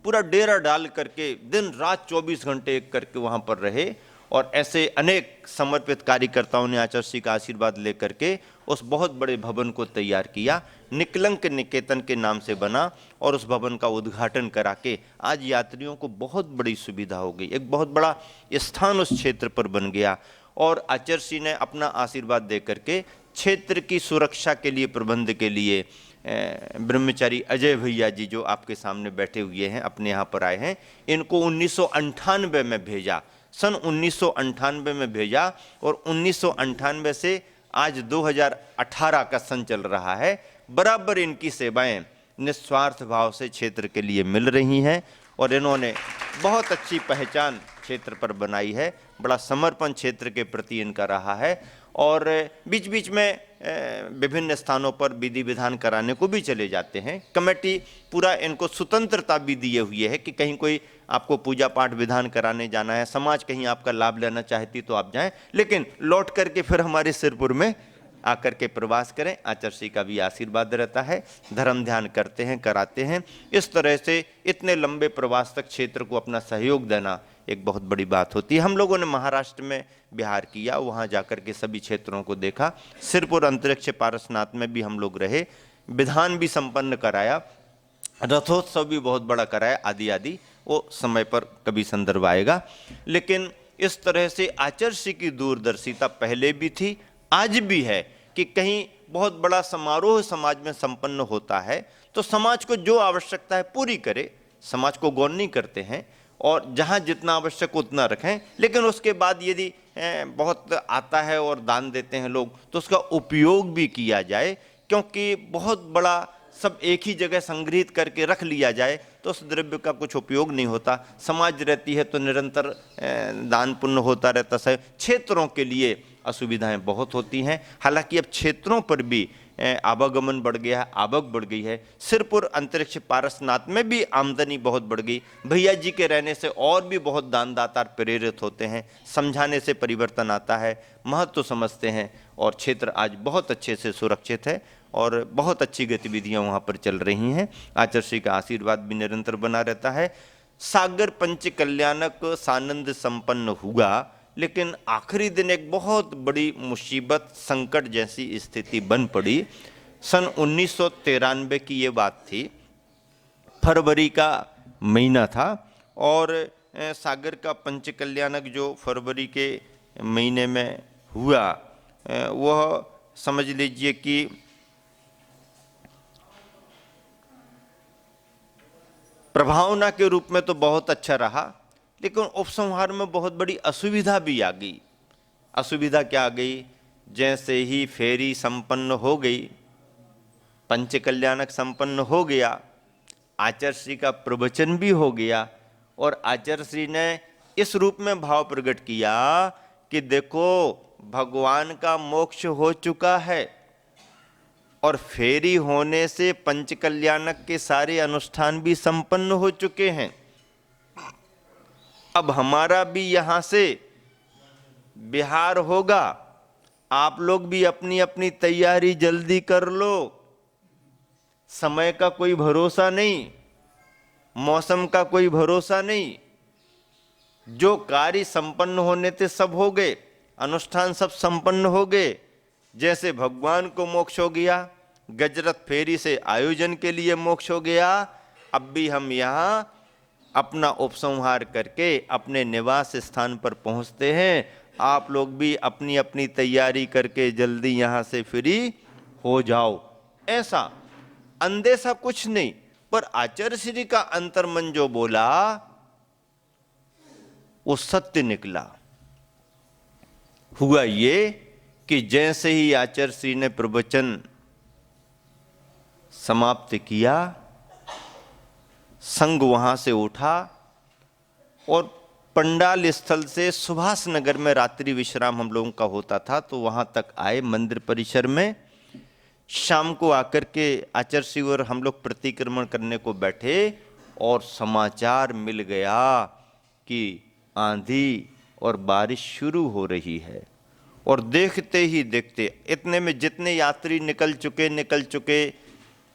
[SPEAKER 1] पूरा डेरा डाल करके दिन रात 24 घंटे एक करके वहाँ पर रहे। और ऐसे अनेक समर्पित कार्यकर्ताओं ने आचार्य का आशीर्वाद लेकर के उस बहुत बड़े भवन को तैयार किया, निकलंक निकेतन के नाम से बना। और उस भवन का उद्घाटन करा के आज यात्रियों को बहुत बड़ी सुविधा हो गई, एक बहुत बड़ा स्थान उस क्षेत्र पर बन गया। और आचार्य ने अपना आशीर्वाद दे करके क्षेत्र की सुरक्षा के लिए, प्रबंध के लिए ब्रह्मचारी अजय भैया जी जो आपके सामने बैठे हुए हैं, अपने यहाँ पर आए हैं, इनको 1998 में भेजा, सन 1998 में भेजा। और 1998 से आज 2018 का सन चल रहा है, बराबर इनकी सेवाएं निस्वार्थ भाव से क्षेत्र के लिए मिल रही हैं। और इन्होंने बहुत अच्छी पहचान क्षेत्र पर बनाई है, बड़ा समर्पण क्षेत्र के प्रति इनका रहा है। और बीच बीच में विभिन्न स्थानों पर विधि विधान कराने को भी चले जाते हैं। कमेटी पूरा इनको स्वतंत्रता भी दिए हुए है कि कहीं कोई आपको पूजा पाठ विधान कराने जाना है, समाज कहीं आपका लाभ लेना चाहती तो आप जाएं, लेकिन लौट करके फिर हमारे सिरपुर में आकर के प्रवास करें। आचार्य का भी आशीर्वाद रहता है, धर्म ध्यान करते हैं, कराते हैं। इस तरह से इतने लंबे प्रवास तक क्षेत्र को अपना सहयोग देना एक बहुत बड़ी बात होती है। हम लोगों ने महाराष्ट्र में बिहार किया, वहाँ जाकर के सभी क्षेत्रों को देखा। सिरपुर अंतरिक्ष पारसनाथ में भी हम लोग रहे, विधान भी संपन्न कराया, रथोत्सव भी बहुत बड़ा कराया, आदि आदि, वो समय पर कभी संदर्भ आएगा। लेकिन इस तरह से आचार्य की दूरदर्शिता पहले भी थी, आज भी है कि कहीं बहुत बड़ा समारोह समाज में संपन्न होता है तो समाज को जो आवश्यकता है पूरी करे, समाज को गौर नहीं करते हैं और जहाँ जितना आवश्यक उतना रखें। लेकिन उसके बाद यदि बहुत आता है और दान देते हैं लोग तो उसका उपयोग भी किया जाए, क्योंकि बहुत बड़ा सब एक ही जगह संग्रहित करके रख लिया जाए तो उस द्रव्य का कुछ उपयोग नहीं होता। समाज रहती है तो निरंतर दान पुण्य होता रहता है। क्षेत्रों के लिए असुविधाएं बहुत होती हैं, हालांकि अब क्षेत्रों पर भी आवागमन बढ़ गया है, आवक बढ़ गई है। सिरपुर अंतरिक्ष पारसनाथ में भी आमदनी बहुत बढ़ गई। भैया जी के रहने से और भी बहुत दानदाता प्रेरित होते हैं, समझाने से परिवर्तन आता है, महत्व समझते हैं और क्षेत्र आज बहुत अच्छे से सुरक्षित है और बहुत अच्छी गतिविधियां वहाँ पर चल रही हैं। आचार्य का आशीर्वाद भी निरंतर बना रहता है। सागर पंच कल्याणक सानंद संपन्न हुआ, लेकिन आखिरी दिन एक बहुत बड़ी मुसीबत, संकट जैसी स्थिति बन पड़ी। सन 1993 की ये बात थी, फरवरी का महीना था और सागर का पंच कल्याणक जो फरवरी के महीने में हुआ वह समझ लीजिए कि प्रभावना के रूप में तो बहुत अच्छा रहा, लेकिन उपसंहार में बहुत बड़ी असुविधा भी आ गई। असुविधा क्या आ गई? जैसे ही फेरी संपन्न हो गई, पंच कल्याणक संपन्न हो गया, आचार्य श्री का प्रवचन भी हो गया और आचार्य श्री ने इस रूप में भाव प्रकट किया कि देखो भगवान का मोक्ष हो चुका है और फेरी होने से पंच कल्याणक के सारे अनुष्ठान भी संपन्न हो चुके हैं। अब हमारा भी यहां से बिहार होगा, आप लोग भी अपनी अपनी तैयारी जल्दी कर लो। समय का कोई भरोसा नहीं, मौसम का कोई भरोसा नहीं। जो कार्य संपन्न होने थे सब हो गए, अनुष्ठान सब संपन्न हो गए। जैसे भगवान को मोक्ष हो गया, गजरथ फेरी से आयोजन के लिए मोक्ष हो गया, अब भी हम यहाँ अपना उपसंहार करके अपने निवास स्थान पर पहुँचते हैं। आप लोग भी अपनी अपनी तैयारी करके जल्दी यहाँ से फ्री हो जाओ। ऐसा अंदेशा कुछ नहीं, पर आचार्य श्री का अंतर्मन जो बोला वो सत्य निकला। हुआ ये कि जैसे ही आचार्य श्री ने प्रवचन समाप्त किया, संघ वहां से उठा और पंडाल स्थल से सुभाष नगर में रात्रि विश्राम हम लोगों का होता था, तो वहां तक आए मंदिर परिसर में। शाम को आकर के आचार्य श्री और हम लोग प्रतिक्रमण करने को बैठे और समाचार मिल गया कि आंधी और बारिश शुरू हो रही है। और देखते ही देखते इतने में जितने यात्री निकल चुके,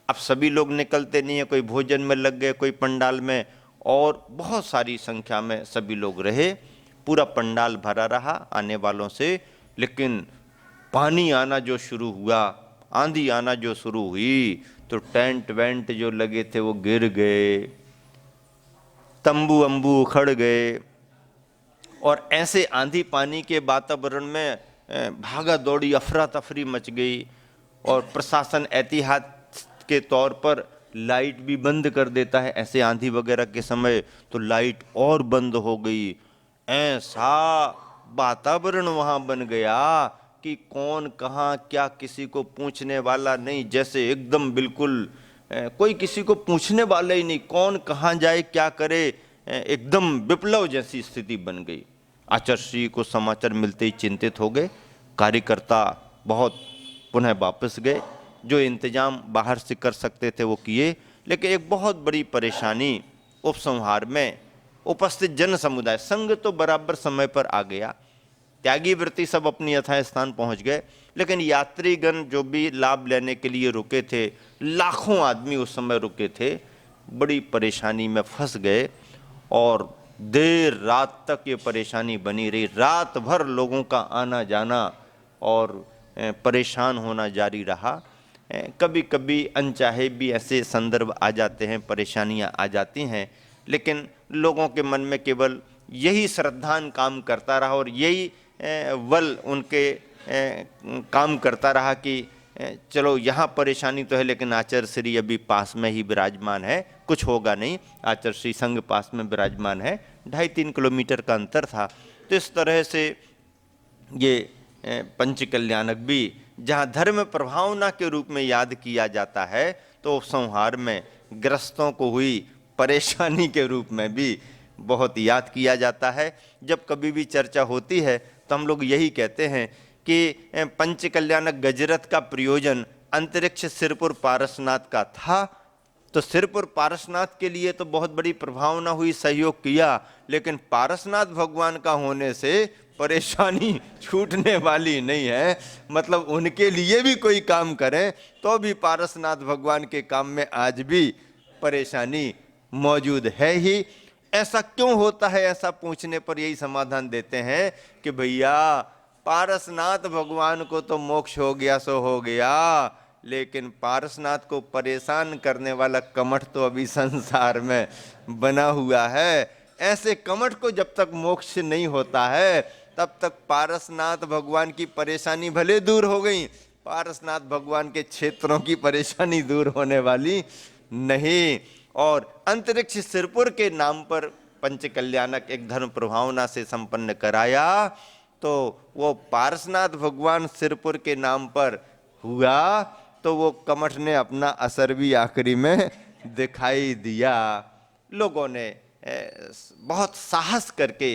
[SPEAKER 1] अब सभी लोग निकलते नहीं है, कोई भोजन में लग गए, कोई पंडाल में, और बहुत सारी संख्या में सभी लोग रहे। पूरा पंडाल भरा रहा आने वालों से, लेकिन पानी आना जो शुरू हुआ, आंधी आना जो शुरू हुई, तो टेंट वेंट जो लगे थे वो गिर गए, तंबू अंबू उखड़ गए। और ऐसे आंधी पानी के वातावरण में भागा दौड़ी अफरा तफरी मच गई और प्रशासन एहतियात के तौर पर लाइट भी बंद कर देता है ऐसे आंधी वगैरह के समय, तो लाइट और बंद हो गई। ऐसा वातावरण वहां बन गया कि कौन कहाँ क्या किसी को पूछने वाला नहीं, जैसे एकदम बिल्कुल कोई किसी को पूछने वाला ही नहीं, कौन कहाँ जाए क्या करे, एकदम विप्लव जैसी स्थिति बन गई। आचार्य श्री को समाचार मिलते ही चिंतित हो गए। कार्यकर्ता बहुत पुनः वापस गए, जो इंतजाम बाहर से कर सकते थे वो किए, लेकिन एक बहुत बड़ी परेशानी उपसंहार में उपस्थित जन समुदाय, संघ तो बराबर समय पर आ गया, त्यागी वृत्ति सब अपनी यथा स्थान पहुंच गए, लेकिन यात्रीगण जो भी लाभ लेने के लिए रुके थे, लाखों आदमी उस समय रुके थे, बड़ी परेशानी में फंस गए और देर रात तक ये परेशानी बनी रही। रात भर लोगों का आना जाना और परेशान होना जारी रहा। कभी कभी अनचाहे भी ऐसे संदर्भ आ जाते हैं, परेशानियां आ जाती हैं, लेकिन लोगों के मन में केवल यही श्रद्धान काम करता रहा और यही बल उनके काम करता रहा कि चलो यहाँ परेशानी तो है, लेकिन आचार्य श्री अभी पास में ही विराजमान है, कुछ होगा नहीं। आचार्य श्री संघ पास में विराजमान है, 2.5-3 किलोमीटर का अंतर था। तो इस तरह से ये पंच कल्याणक भी जहाँ धर्म प्रभावना के रूप में याद किया जाता है, तो संहार में ग्रस्तों को हुई परेशानी के रूप में भी बहुत याद किया जाता है। जब कभी भी चर्चा होती है तो हम लोग यही कहते हैं कि पंच कल्याणक गजरथ का प्रयोजन अंतरिक्ष सिरपुर पारसनाथ का था, तो सिरपुर पारसनाथ के लिए तो बहुत बड़ी प्रभावना हुई, सहयोग किया, लेकिन पारसनाथ भगवान का होने से परेशानी छूटने वाली नहीं है। मतलब उनके लिए भी कोई काम करें तो भी पारसनाथ भगवान के काम में आज भी परेशानी मौजूद है ही। ऐसा क्यों होता है, ऐसा पूछने पर यही समाधान देते हैं कि भैया पारसनाथ भगवान को तो मोक्ष हो गया सो हो गया, लेकिन पारसनाथ को परेशान करने वाला कमठ तो अभी संसार में बना हुआ है। ऐसे कमठ को जब तक मोक्ष नहीं होता है तब तक पारसनाथ भगवान की परेशानी भले दूर हो गई, पारसनाथ भगवान के क्षेत्रों की परेशानी दूर होने वाली नहीं। और अंतरिक्ष सिरपुर के नाम पर पंचकल्याणक एक धर्म प्रभावना से संपन्न कराया, तो वो पारसनाथ भगवान सिरपुर के नाम पर हुआ, तो वो कमठ ने अपना असर भी आखिरी में दिखाई दिया। लोगों ने बहुत साहस करके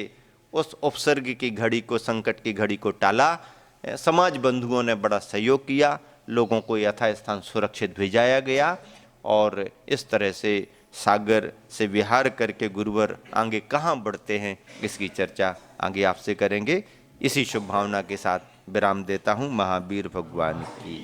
[SPEAKER 1] उस उपसर्ग की घड़ी को, संकट की घड़ी को टाला। समाज बंधुओं ने बड़ा सहयोग किया, लोगों को यथास्थान सुरक्षित भेजाया गया, और इस तरह से सागर से विहार करके गुरुवर आगे कहाँ बढ़ते हैं इसकी चर्चा आगे आपसे करेंगे। इसी शुभ भावना के साथ विराम देता हूँ। महावीर भगवान की